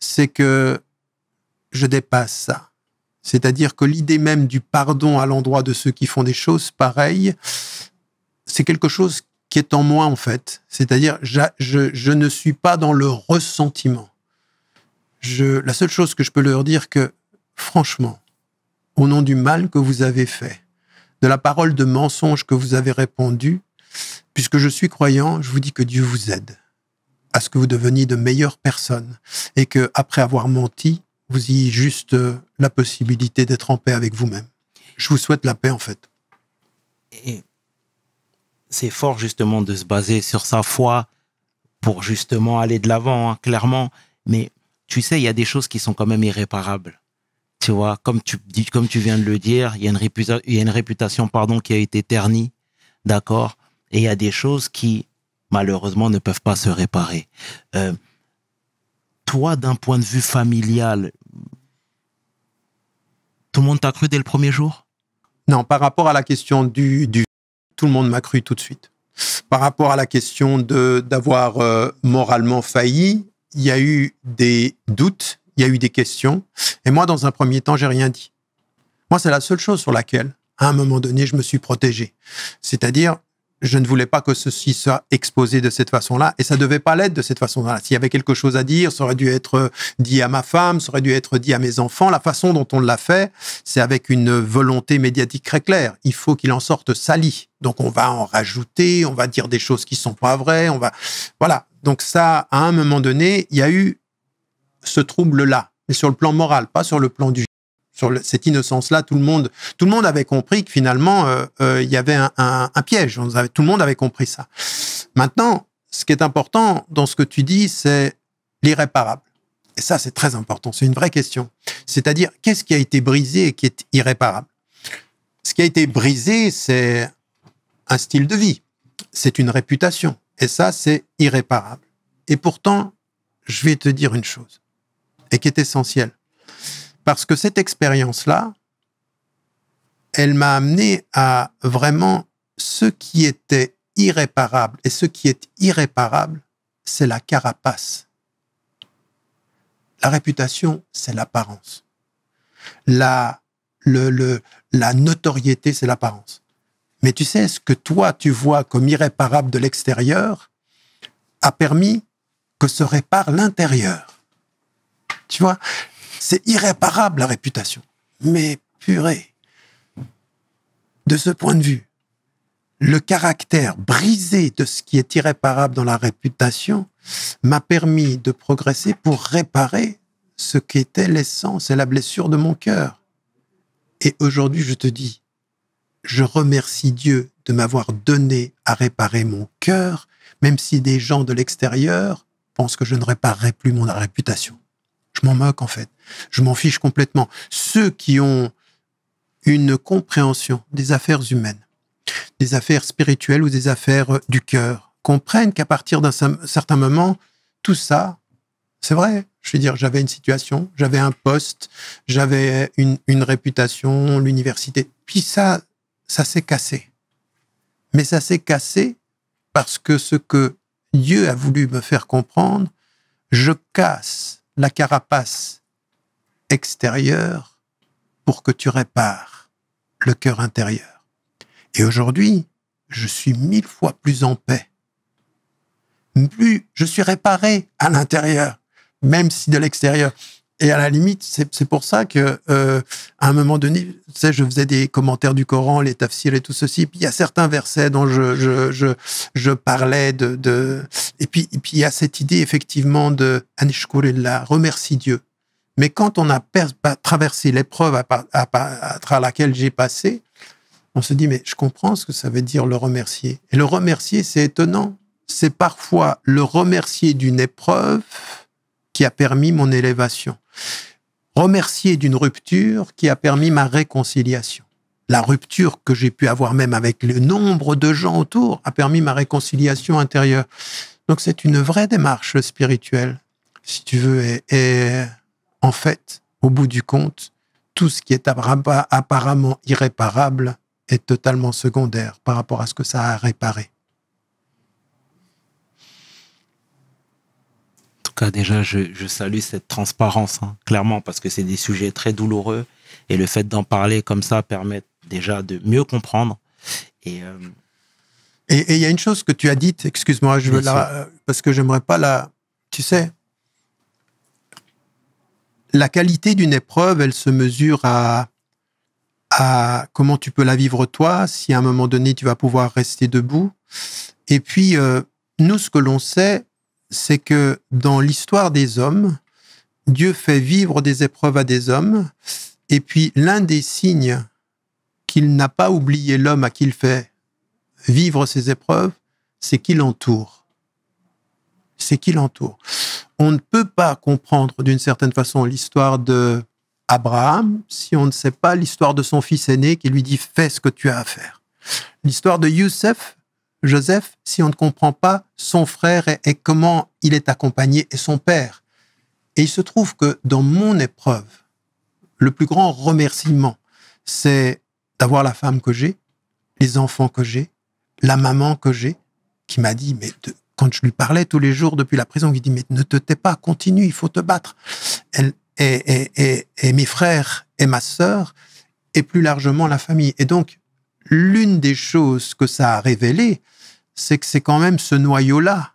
c'est que je dépasse ça. C'est-à-dire que l'idée même du pardon à l'endroit de ceux qui font des choses pareilles, c'est quelque chose qui est en moi en fait. C'est-à-dire je ne suis pas dans le ressentiment. La seule chose que je peux leur dire que, franchement, au nom du mal que vous avez fait, de la parole de mensonge que vous avez répandue, puisque je suis croyant, je vous dis que Dieu vous aide à ce que vous deveniez de meilleures personnes et que après avoir menti, vous ayez juste la possibilité d'être en paix avec vous-même. Je vous souhaite la paix, en fait. Et c'est fort, justement, de se baser sur sa foi pour, justement, aller de l'avant, hein, clairement. Mais, tu sais, il y a des choses qui sont quand même irréparables. Tu vois, comme tu viens de le dire, il y a une réputation, qui a été ternie, d'accord? Et il y a des choses qui, malheureusement, ne peuvent pas se réparer. Toi, d'un point de vue familial, tout le monde t'a cru dès le premier jour? Non, par rapport à la question tout le monde m'a cru tout de suite. Par rapport à la question d'avoir moralement failli, il y a eu des doutes, il y a eu des questions. Et moi, dans un premier temps, j'ai rien dit. Moi, c'est la seule chose sur laquelle, à un moment donné, je me suis protégé. C'est-à-dire, je ne voulais pas que ceci soit exposé de cette façon-là, et ça devait pas l'être de cette façon-là. S'il y avait quelque chose à dire, ça aurait dû être dit à ma femme, ça aurait dû être dit à mes enfants. La façon dont on l'a fait, c'est avec une volonté médiatique très claire. Il faut qu'il en sorte sali. Donc, on va en rajouter, on va dire des choses qui sont pas vraies, voilà. Donc ça, à un moment donné, il y a eu ce trouble-là, mais sur le plan moral, pas sur le plan du... cette innocence-là, tout le monde avait compris que finalement, il y avait un piège. Tout le monde avait compris ça. Maintenant, ce qui est important dans ce que tu dis, c'est l'irréparable. Et ça, c'est très important. C'est une vraie question. C'est-à-dire, qu'est-ce qui a été brisé et qui est irréparable? Ce qui a été brisé, c'est un style de vie. C'est une réputation. Et ça, c'est irréparable. Et pourtant, je vais te dire une chose, et qui est essentielle. Parce que cette expérience-là, elle m'a amené à vraiment ce qui était irréparable. Et ce qui est irréparable, c'est la carapace. La réputation, c'est l'apparence. La notoriété, c'est l'apparence. Mais tu sais, ce que toi, tu vois comme irréparable de l'extérieur a permis que se répare l'intérieur. Tu vois, c'est irréparable, la réputation. Mais purée, de ce point de vue, le caractère brisé de ce qui est irréparable dans la réputation m'a permis de progresser pour réparer ce qu'était l'essence et la blessure de mon cœur. Et aujourd'hui, je te dis, je remercie Dieu de m'avoir donné à réparer mon cœur, même si des gens de l'extérieur pensent que je ne réparerai plus mon réputation. Je m'en moque, en fait. Je m'en fiche complètement. Ceux qui ont une compréhension des affaires humaines, des affaires spirituelles ou des affaires du cœur, comprennent qu'à partir d'un certain moment, tout ça, c'est vrai. Je veux dire, j'avais une situation, j'avais un poste, j'avais une réputation, l'université. Puis ça s'est cassé. Mais ça s'est cassé parce que ce que Dieu a voulu me faire comprendre, je casse la carapace extérieure pour que tu répares le cœur intérieur. Et aujourd'hui, je suis 1000 fois plus en paix. Plus je suis réparé à l'intérieur, même si de l'extérieur. Et à la limite, c'est pour ça que à un moment donné, tu sais, je faisais des commentaires du Coran, les tafsirs et tout ceci. Puis il y a certains versets dont je parlais et puis il y a cette idée effectivement de Anishkurillah, remercie Dieu. Mais quand on a traversé l'épreuve à travers laquelle j'ai passé, on se dit mais je comprends ce que ça veut dire le remercier. Et le remercier, c'est étonnant. C'est parfois le remercier d'une épreuve qui a permis mon élévation. Remercier d'une rupture qui a permis ma réconciliation. La rupture que j'ai pu avoir même avec le nombre de gens autour a permis ma réconciliation intérieure. Donc c'est une vraie démarche spirituelle, si tu veux. Et en fait, au bout du compte, tout ce qui est apparemment irréparable est totalement secondaire par rapport à ce que ça a réparé. Déjà, je salue cette transparence, hein, clairement, parce que c'est des sujets très douloureux et le fait d'en parler comme ça permet déjà de mieux comprendre. Et il y a une chose que tu as dite, excuse-moi, parce que j'aimerais pas tu sais, la qualité d'une épreuve, elle se mesure à comment tu peux la vivre toi, si à un moment donné tu vas pouvoir rester debout. Et puis, nous, ce que l'on sait, c'est que dans l'histoire des hommes, Dieu fait vivre des épreuves à des hommes, et puis l'un des signes qu'il n'a pas oublié l'homme à qui il fait vivre ces épreuves, c'est qu'il l'entoure. C'est qu'il l'entoure. On ne peut pas comprendre d'une certaine façon l'histoire d'Abraham si on ne sait pas l'histoire de son fils aîné qui lui dit « fais ce que tu as à faire ». L'histoire de Joseph, si on ne comprend pas son frère et comment il est accompagné et son père. Et il se trouve que dans mon épreuve, le plus grand remerciement, c'est d'avoir la femme que j'ai, les enfants que j'ai, la maman que j'ai, qui m'a dit, mais quand je lui parlais tous les jours depuis la prison, il dit, mais ne te tais pas, continue, il faut te battre. Et mes frères et ma sœur, et plus largement la famille. Et donc, l'une des choses que ça a révélé, c'est que c'est quand même ce noyau-là.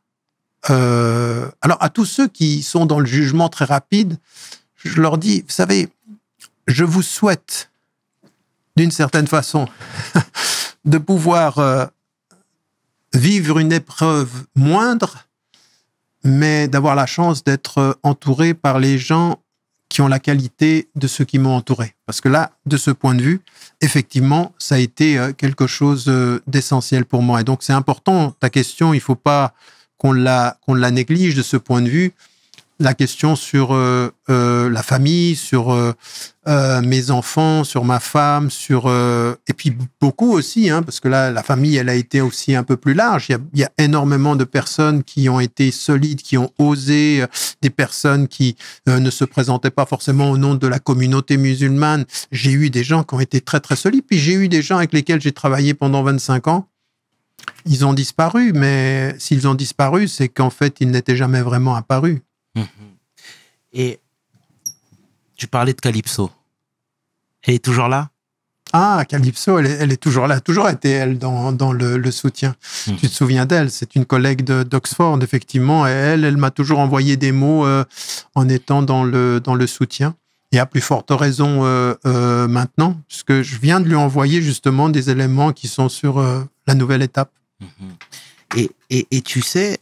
Alors, à tous ceux qui sont dans le jugement très rapide, je leur dis, vous savez, je vous souhaite, d'une certaine façon, de pouvoir vivre une épreuve moindre, mais d'avoir la chance d'être entouré par les gens qui ont la qualité de ceux qui m'ont entouré. Parce que là, de ce point de vue, effectivement, ça a été quelque chose d'essentiel pour moi. Et donc, c'est important, ta question, il ne faut pas qu'on la néglige de ce point de vue. La question sur la famille, sur mes enfants, sur ma femme, et puis beaucoup aussi, hein, parce que là, la famille, elle a été aussi un peu plus large. Il y a énormément de personnes qui ont été solides, qui ont osé, des personnes qui ne se présentaient pas forcément au nom de la communauté musulmane. J'ai eu des gens qui ont été très, très solides, puis j'ai eu des gens avec lesquels j'ai travaillé pendant 25 ans. Ils ont disparu, mais s'ils ont disparu, c'est qu'en fait, ils n'étaient jamais vraiment apparus. Et tu parlais de Calypso. Elle est toujours là? Ah, Calypso, elle est toujours là. Toujours été, elle, dans le soutien. Tu te souviens d'elle? C'est une collègue d'Oxford, effectivement. Et elle m'a toujours envoyé des mots en étant dans le soutien. Et à plus forte raison maintenant, puisque je viens de lui envoyer justement des éléments qui sont sur la nouvelle étape. Et tu sais,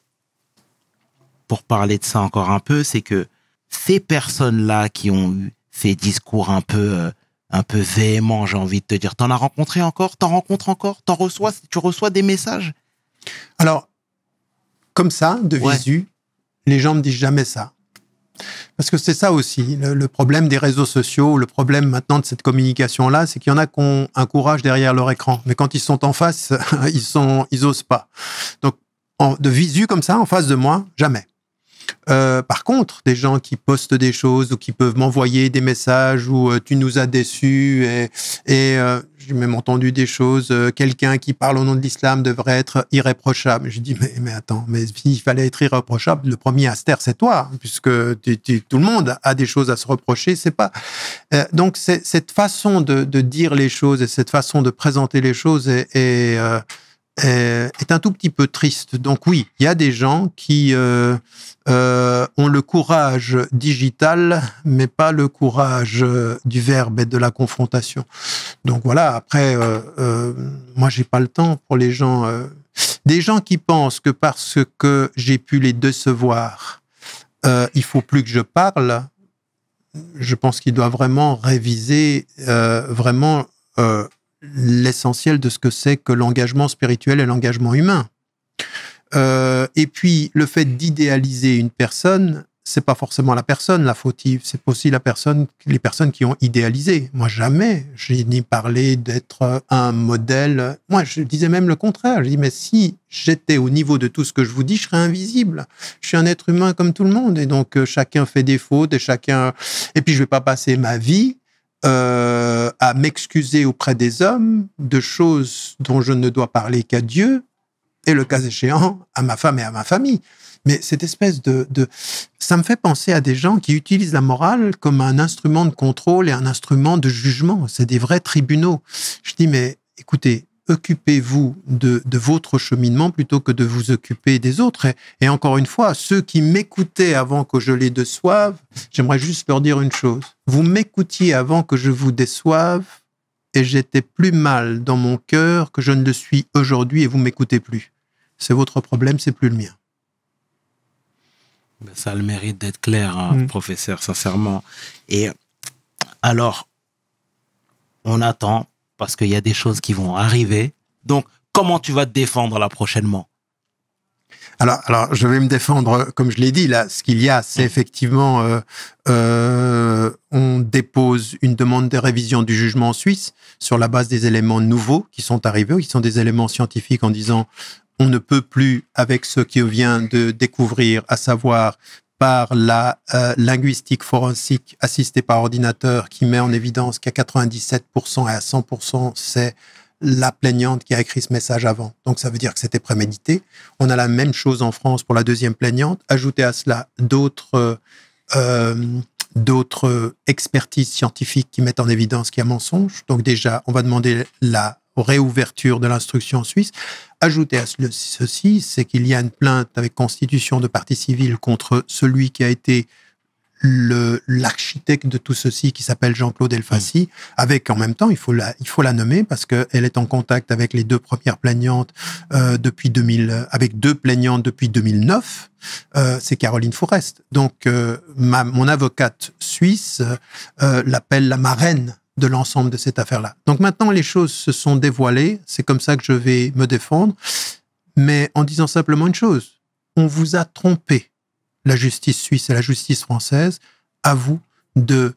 pour parler de ça encore un peu, c'est que ces personnes-là qui ont eu ces discours un peu véhéments, j'ai envie de te dire, t'en as rencontré encore? T'en rencontres encore? Tu reçois des messages? Alors, comme ça, de visu, les gens me disent jamais ça. Parce que c'est ça aussi, le problème des réseaux sociaux, le problème maintenant de cette communication-là, c'est qu'il y en a qui ont un courage derrière leur écran. Mais quand ils sont en face, ils osent pas. Donc, de visu comme ça, en face de moi, jamais. Par contre, des gens qui postent des choses ou qui peuvent m'envoyer des messages où tu nous as déçus et j'ai même entendu des choses, quelqu'un qui parle au nom de l'islam devrait être irréprochable. Je dis, mais attends, mais s'il fallait être irréprochable, le premier à se taire, c'est toi, puisque tout le monde a des choses à se reprocher, c'est pas... donc, cette façon de dire les choses et cette façon de présenter les choses est un tout petit peu triste. Donc oui, il y a des gens qui ont le courage digital, mais pas le courage du verbe et de la confrontation. Donc voilà, après, moi, j'ai pas le temps pour les gens... des gens qui pensent que parce que j'ai pu les décevoir, il faut plus que je parle, je pense qu'ils doivent vraiment réviser l'essentiel de ce que c'est que l'engagement spirituel et l'engagement humain. Et puis, le fait d'idéaliser une personne, c'est pas forcément la personne la fautive, c'est aussi les personnes qui ont idéalisé. Moi, jamais j'ai ni parlé d'être un modèle. Moi, je disais même le contraire. Je dis, mais si j'étais au niveau de tout ce que je vous dis, je serais invisible. Je suis un être humain comme tout le monde. Et donc, chacun fait des fautes et puis, je vais pas passer ma vie à m'excuser auprès des hommes de choses dont je ne dois parler qu'à Dieu et le cas échéant à ma femme et à ma famille. Mais cette espèce ça me fait penser à des gens qui utilisent la morale comme un instrument de contrôle et un instrument de jugement. C'est des vrais tribunaux. Je dis, mais écoutez, occupez-vous de votre cheminement plutôt que de vous occuper des autres. Et encore une fois, ceux qui m'écoutaient avant que je les déçoive, j'aimerais juste leur dire une chose. Vous m'écoutiez avant que je vous déçoive et j'étais plus mal dans mon cœur que je ne le suis aujourd'hui et vous m'écoutez plus. C'est votre problème, c'est plus le mien. Ça a le mérite d'être clair, hein, professeur, sincèrement. Et alors, on attend parce qu'il y a des choses qui vont arriver. Donc, comment tu vas te défendre là prochainement? Alors, je vais me défendre, comme je l'ai dit, là, ce qu'il y a, c'est effectivement, on dépose une demande de révision du jugement suisse sur la base des éléments nouveaux qui sont arrivés, qui sont des éléments scientifiques en disant on ne peut plus, avec ce qui vient de découvrir, à savoir par la linguistique forensique assistée par ordinateur qui met en évidence qu'à 97% et à 100%, c'est la plaignante qui a écrit ce message avant. Donc, ça veut dire que c'était prémédité. On a la même chose en France pour la deuxième plaignante. Ajoutez à cela d'autres expertises scientifiques qui mettent en évidence qu'il y a mensonge. Donc, déjà, on va demander la réouverture de l'instruction suisse. Ajouter à ceci, c'est qu'il y a une plainte avec constitution de partie civile contre celui qui a été l'architecte de tout ceci, qui s'appelle Jean-Claude Elfassi, avec en même temps, il faut la nommer parce qu'elle est en contact avec les deux premières plaignantes avec deux plaignantes depuis 2009. C'est Caroline Fourest. Donc, mon avocate suisse l'appelle la marraine de l'ensemble de cette affaire-là. Donc maintenant, les choses se sont dévoilées. C'est comme ça que je vais me défendre. Mais en disant simplement une chose, on vous a trompé, la justice suisse et la justice française. À vous de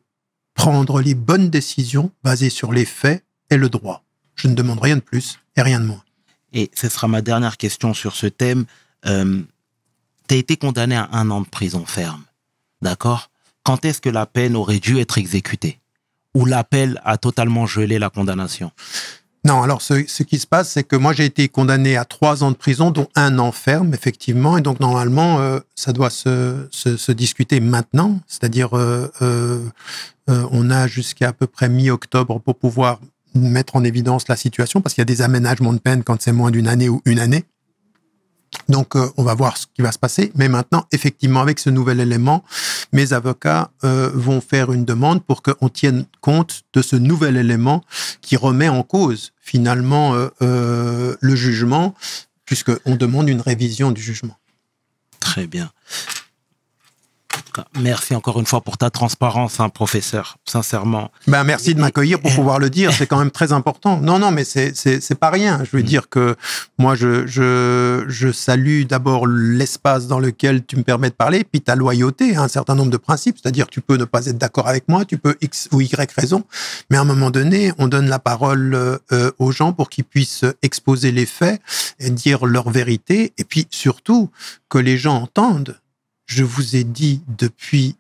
prendre les bonnes décisions basées sur les faits et le droit. Je ne demande rien de plus et rien de moins. Et ce sera ma dernière question sur ce thème. Tu as été condamné à 1 an de prison ferme. D'accord? Quand est-ce que la peine aurait dû être exécutée? Ou l'appel a totalement gelé la condamnation? Non, alors ce qui se passe, c'est que moi j'ai été condamné à 3 ans de prison, dont 1 an ferme, effectivement, et donc normalement, ça doit se discuter maintenant, c'est-à-dire on a jusqu'à peu près mi-octobre pour pouvoir mettre en évidence la situation, parce qu'il y a des aménagements de peine quand c'est moins d'1 année ou 1 année. Donc, on va voir ce qui va se passer. Mais maintenant, effectivement, avec ce nouvel élément, mes avocats vont faire une demande pour qu'on tienne compte de ce nouvel élément qui remet en cause, finalement, le jugement, puisqu'on demande une révision du jugement. Très bien. Merci encore une fois pour ta transparence, hein, professeur, sincèrement. Merci de m'accueillir pour pouvoir le dire, c'est quand même très important. Non, mais c'est pas rien. Je veux dire que moi, je salue d'abord l'espace dans lequel tu me permets de parler, puis ta loyauté à un certain nombre de principes, c'est-à-dire que tu peux ne pas être d'accord avec moi, tu peux X ou Y raison, mais à un moment donné, on donne la parole aux gens pour qu'ils puissent exposer les faits et dire leur vérité, et puis surtout que les gens entendent je vous ai dit depuis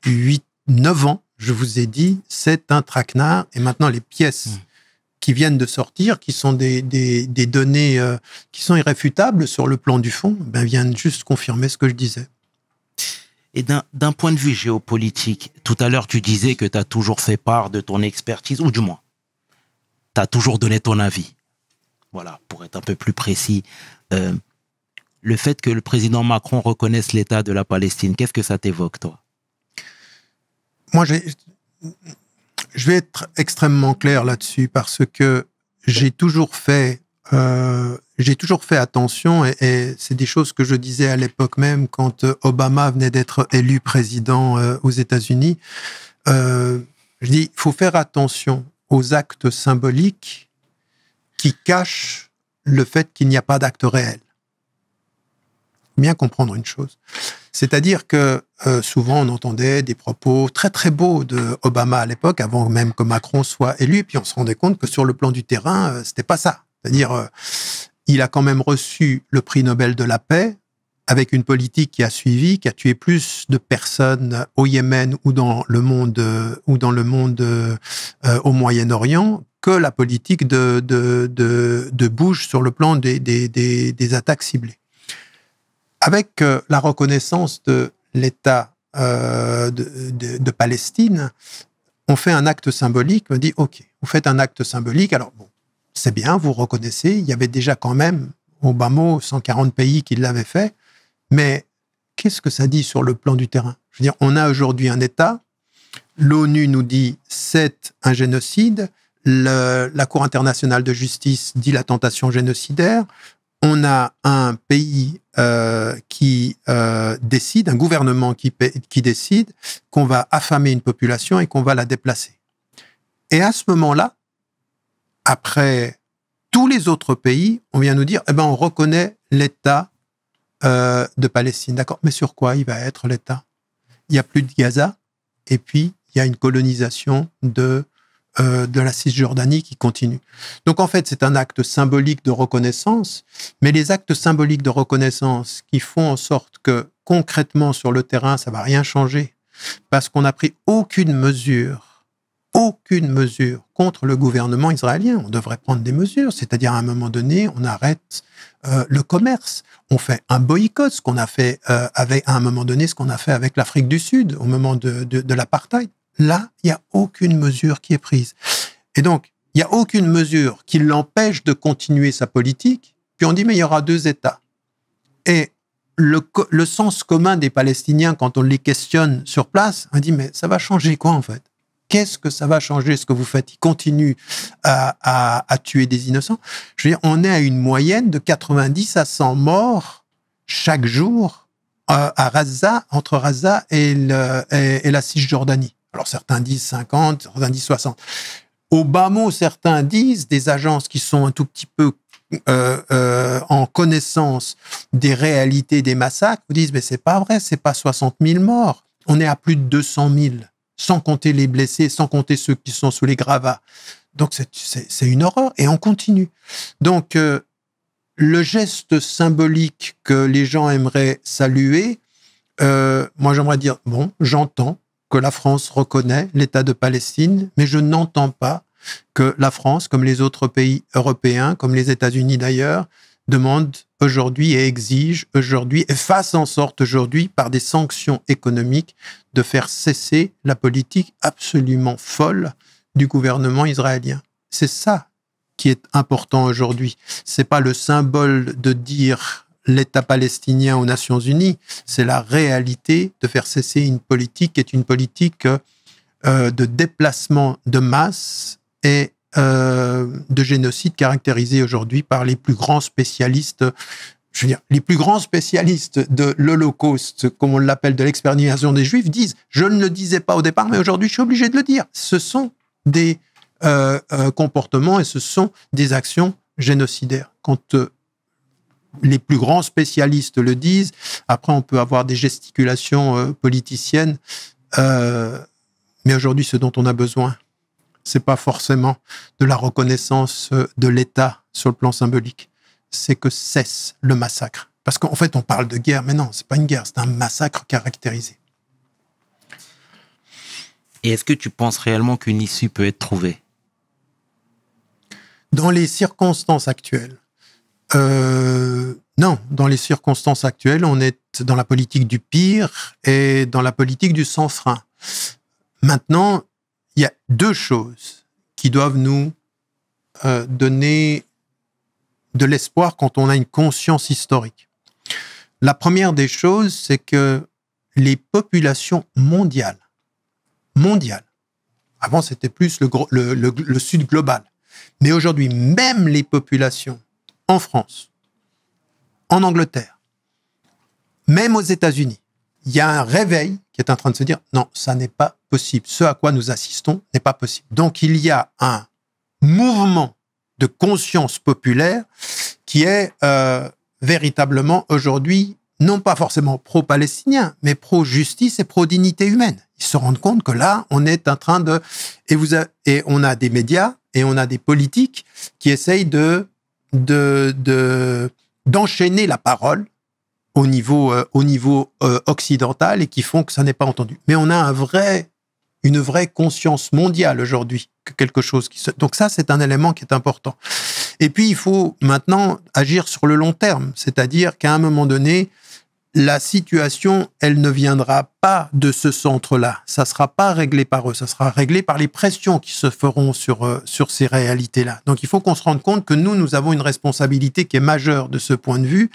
9 ans, je vous ai dit, c'est un traquenard. Et maintenant, les pièces qui viennent de sortir, qui sont des données qui sont irréfutables sur le plan du fond, viennent juste confirmer ce que je disais. Et d'un point de vue géopolitique, tout à l'heure, tu disais que tu as toujours fait part de ton expertise, ou du moins, tu as toujours donné ton avis. Voilà, pour être un peu plus précis. Le fait que le président Macron reconnaisse l'État de la Palestine, qu'est-ce que ça t'évoque, toi? Moi, je vais être extrêmement clair là-dessus parce que j'ai toujours fait attention et c'est des choses que je disais à l'époque même quand Obama venait d'être élu président aux États-Unis. Je dis, il faut faire attention aux actes symboliques qui cachent le fait qu'il n'y a pas d'acte réel. Bien comprendre une chose. C'est-à-dire que souvent on entendait des propos très très beaux de Obama à l'époque, avant même que Macron soit élu, et puis on se rendait compte que sur le plan du terrain, c'était pas ça. C'est-à-dire, il a quand même reçu le prix Nobel de la paix avec une politique qui a suivi, qui a tué plus de personnes au Yémen ou dans le monde au Moyen-Orient que la politique de Bush sur le plan des attaques ciblées. Avec la reconnaissance de l'État de Palestine, on fait un acte symbolique. On dit, OK, vous faites un acte symbolique. Alors, bon, c'est bien, vous reconnaissez. Il y avait déjà quand même, au bas mot, 140 pays qui l'avaient fait. Mais qu'est-ce que ça dit sur le plan du terrain? Je veux dire, on a aujourd'hui un État. L'ONU nous dit, c'est un génocide. La Cour internationale de justice dit la tentation génocidaire. On a un pays qui décide, un gouvernement qui décide qu'on va affamer une population et qu'on va la déplacer. Et à ce moment-là, après tous les autres pays, on vient nous dire, on reconnaît l'État de Palestine. D'accord, mais sur quoi il va être l'État? Il n'y a plus de Gaza, et puis il y a une colonisation de la Cisjordanie qui continue. Donc en fait, c'est un acte symbolique de reconnaissance, mais les actes symboliques de reconnaissance qui font en sorte que concrètement sur le terrain, ça va rien changer, parce qu'on n'a pris aucune mesure contre le gouvernement israélien. On devrait prendre des mesures, c'est-à-dire à un moment donné, on arrête le commerce, on fait un boycott, ce qu'on a fait à un moment donné, ce qu'on a fait avec l'Afrique du Sud au moment de l'apartheid. Là, il n'y a aucune mesure qui est prise. Et donc, il n'y a aucune mesure qui l'empêche de continuer sa politique. Puis on dit, mais il y aura 2 États. Et le sens commun des Palestiniens, quand on les questionne sur place, on dit, mais ça va changer quoi en fait? Qu'est-ce que ça va changer ce que vous faites? Ils continuent à tuer des innocents. Je veux dire, on est à une moyenne de 90 à 100 morts chaque jour à Gaza, entre Gaza et la Cisjordanie. Alors, certains disent 50, certains disent 60. Au bas mot, certains disent, des agences qui sont un tout petit peu en connaissance des réalités des massacres, vous disent, mais c'est pas vrai, c'est pas 60 000 morts. On est à plus de 200 000, sans compter les blessés, sans compter ceux qui sont sous les gravats. Donc, c'est une horreur, et on continue. Donc, le geste symbolique que les gens aimeraient saluer, moi, j'aimerais dire, bon, j'entends que la France reconnaît l'État de Palestine, mais je n'entends pas que la France, comme les autres pays européens, comme les États-Unis d'ailleurs, demande aujourd'hui et exige aujourd'hui et fasse en sorte aujourd'hui, par des sanctions économiques, de faire cesser la politique absolument folle du gouvernement israélien. C'est ça qui est important aujourd'hui. C'est pas le symbole de dire l'État palestinien aux Nations Unies, c'est la réalité de faire cesser une politique qui est une politique de déplacement de masse et de génocide caractérisé aujourd'hui par les plus grands spécialistes, je veux dire, les plus grands spécialistes de l'Holocauste, comme on l'appelle, de l'extermination des Juifs, disent, je ne le disais pas au départ, mais aujourd'hui je suis obligé de le dire, ce sont des comportements et ce sont des actions génocidaires. Quand les plus grands spécialistes le disent. Après, on peut avoir des gesticulations politiciennes. Mais aujourd'hui, ce dont on a besoin, c'est pas forcément de la reconnaissance de l'État sur le plan symbolique. C'est que cesse le massacre Parce qu'en fait, on parle de guerre, mais non, c'est pas une guerre, c'est un massacre caractérisé. Et est-ce que tu penses réellement qu'une issue peut être trouvée? Dans les circonstances actuelles, non, dans les circonstances actuelles, on est dans la politique du pire et dans la politique du sans frein. Maintenant, il y a deux choses qui doivent nous donner de l'espoir quand on a une conscience historique. La première des choses, c'est que les populations mondiales, avant c'était plus le sud global, mais aujourd'hui, même les populations en France, en Angleterre, même aux États-Unis, il y a un réveil qui est en train de se dire non, ça n'est pas possible. Ce à quoi nous assistons n'est pas possible. Donc, il y a un mouvement de conscience populaire qui est véritablement aujourd'hui, non pas forcément pro-palestinien, mais pro-justice et pro-dignité humaine. Ils se rendent compte que là, on est en train de... Et on a des médias et on a des politiques qui essayent d'enchaîner la parole au niveau occidental et qui font que ça n'est pas entendu. Mais on a une vraie conscience mondiale aujourd'hui, que quelque chose qui se... Donc ça, c'est un élément qui est important. Et puis, il faut maintenant agir sur le long terme, c'est-à-dire qu'à un moment donné, la situation, elle ne viendra pas de ce centre-là. Ça ne sera pas réglé par eux, ça sera réglé par les pressions qui se feront sur ces réalités-là. Donc, il faut qu'on se rende compte que nous avons une responsabilité qui est majeure de ce point de vue.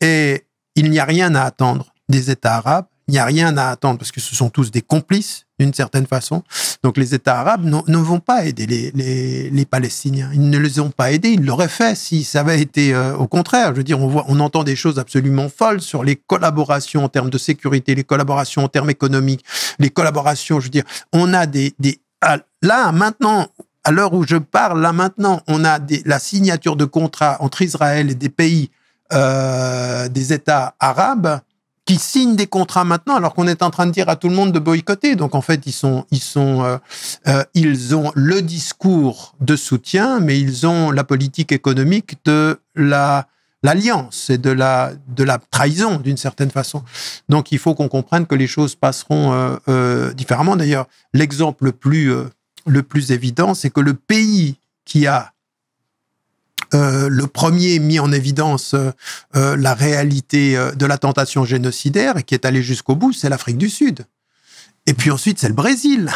Et il n'y a rien à attendre des États arabes. Il n'y a rien à attendre parce que ce sont tous des complices, d'une certaine façon. Donc, les États arabes ne vont pas aider les Palestiniens. Ils ne les ont pas aidés. Ils l'auraient fait si ça avait été au contraire. Je veux dire, on entend des choses absolument folles sur les collaborations en termes de sécurité, les collaborations en termes économiques, les collaborations, je veux dire, on a là, maintenant, à l'heure où je parle, là, maintenant, on a la signature de contrats entre Israël et des pays, des États arabes, qui signent des contrats maintenant, alors qu'on est en train de dire à tout le monde de boycotter. Donc, en fait, ils ont le discours de soutien, mais ils ont la politique économique de l'alliance et de la trahison, d'une certaine façon. Donc, il faut qu'on comprenne que les choses passeront différemment. D'ailleurs, l'exemple le plus évident, c'est que le pays qui a le premier mis en évidence la réalité de la tentation génocidaire et qui est allé jusqu'au bout, c'est l'Afrique du Sud. Et puis ensuite, c'est le Brésil.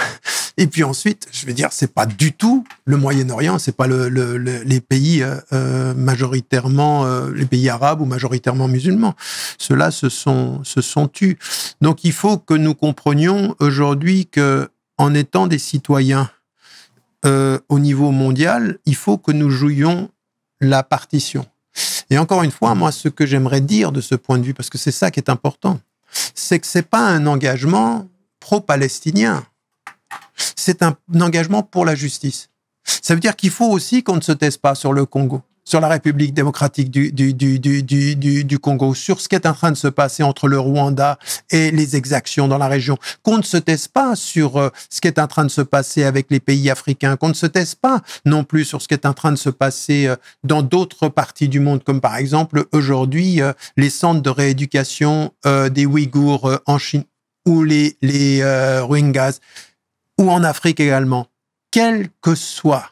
Et puis ensuite, je veux dire, c'est pas du tout le Moyen-Orient, c'est pas les pays majoritairement, les pays arabes ou majoritairement musulmans. Ceux-là se sont tus. Donc, il faut que nous comprenions aujourd'hui que, en étant des citoyens au niveau mondial, il faut que nous jouions la partition. Et encore une fois, moi, ce que j'aimerais dire de ce point de vue, parce que c'est ça qui est important, c'est que c'est pas un engagement pro-palestinien. C'est un engagement pour la justice. Ça veut dire qu'il faut aussi qu'on ne se taise pas sur le Congo, sur la République démocratique du Congo, sur ce qui est en train de se passer entre le Rwanda et les exactions dans la région, qu'on ne se taise pas sur ce qui est en train de se passer avec les pays africains, qu'on ne se taise pas non plus sur ce qui est en train de se passer dans d'autres parties du monde, comme par exemple aujourd'hui les centres de rééducation des Ouïghours en Chine ou les Rohingyas, ou en Afrique également. Quelle que soit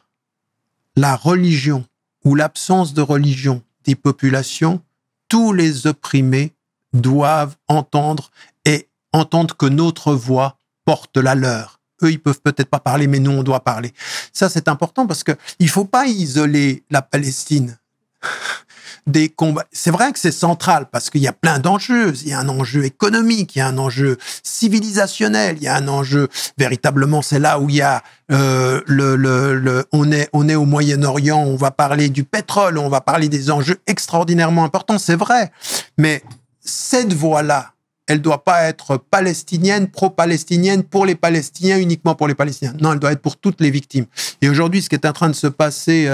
la religion ou l'absence de religion des populations, tous les opprimés doivent entendre que notre voix porte la leur. Eux, ils peuvent peut-être pas parler, mais nous, on doit parler. Ça, c'est important parce que il faut pas isoler la Palestine des combats. C'est vrai que c'est central parce qu'il y a plein d'enjeux. Il y a un enjeu économique, il y a un enjeu civilisationnel, il y a un enjeu véritablement. C'est là où il y a on est au Moyen-Orient. On va parler du pétrole, on va parler des enjeux extraordinairement importants. C'est vrai, mais cette voie-là, elle doit pas être palestinienne, pro-palestinienne, pour les Palestiniens, uniquement pour les Palestiniens. Non, elle doit être pour toutes les victimes. Et aujourd'hui, ce qui est en train de se passer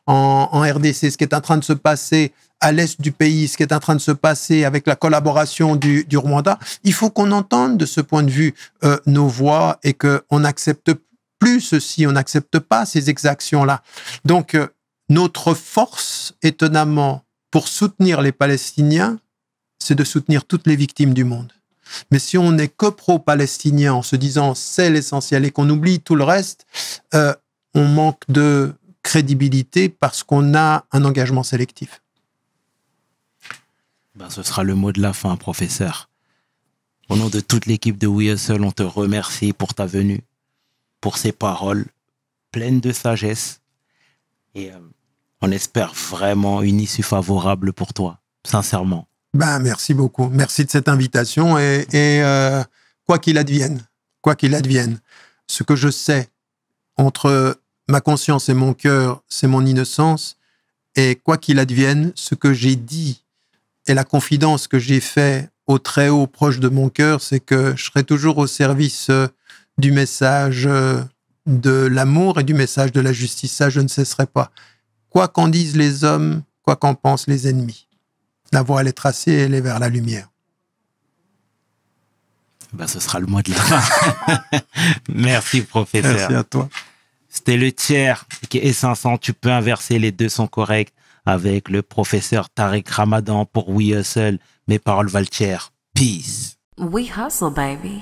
en RDC, ce qui est en train de se passer à l'est du pays, ce qui est en train de se passer avec la collaboration du Rwanda, il faut qu'on entende de ce point de vue nos voix et qu'on n'accepte plus ceci, on n'accepte pas ces exactions-là. Donc, notre force, étonnamment, pour soutenir les Palestiniens, c'est de soutenir toutes les victimes du monde. Mais si on n'est que pro-palestinien en se disant c'est l'essentiel et qu'on oublie tout le reste, on manque de crédibilité parce qu'on a un engagement sélectif. Ben, ce sera le mot de la fin, professeur. Au nom de toute l'équipe de We Hustle, on te remercie pour ta venue, pour ces paroles pleines de sagesse. Et on espère vraiment une issue favorable pour toi, sincèrement. Ben, merci beaucoup. Merci de cette invitation. Et quoi qu'il advienne, ce que je sais entre ma conscience et mon cœur, c'est mon innocence. Et quoi qu'il advienne, ce que j'ai dit et la confidence que j'ai faite au très haut proche de mon cœur, c'est que je serai toujours au service du message de l'amour et du message de la justice. Ça, je ne cesserai pas. Quoi qu'en disent les hommes, quoi qu'en pensent les ennemis. La voie, elle est tracée et elle est vers la lumière. Ben, ce sera le mot de la fin. Merci, professeur. Merci à toi. C'était le tiers qui est 500. Tu peux inverser, les deux sont corrects. Avec le professeur Tariq Ramadan pour We Hustle. Mes paroles valent tiers. Peace. We hustle, baby.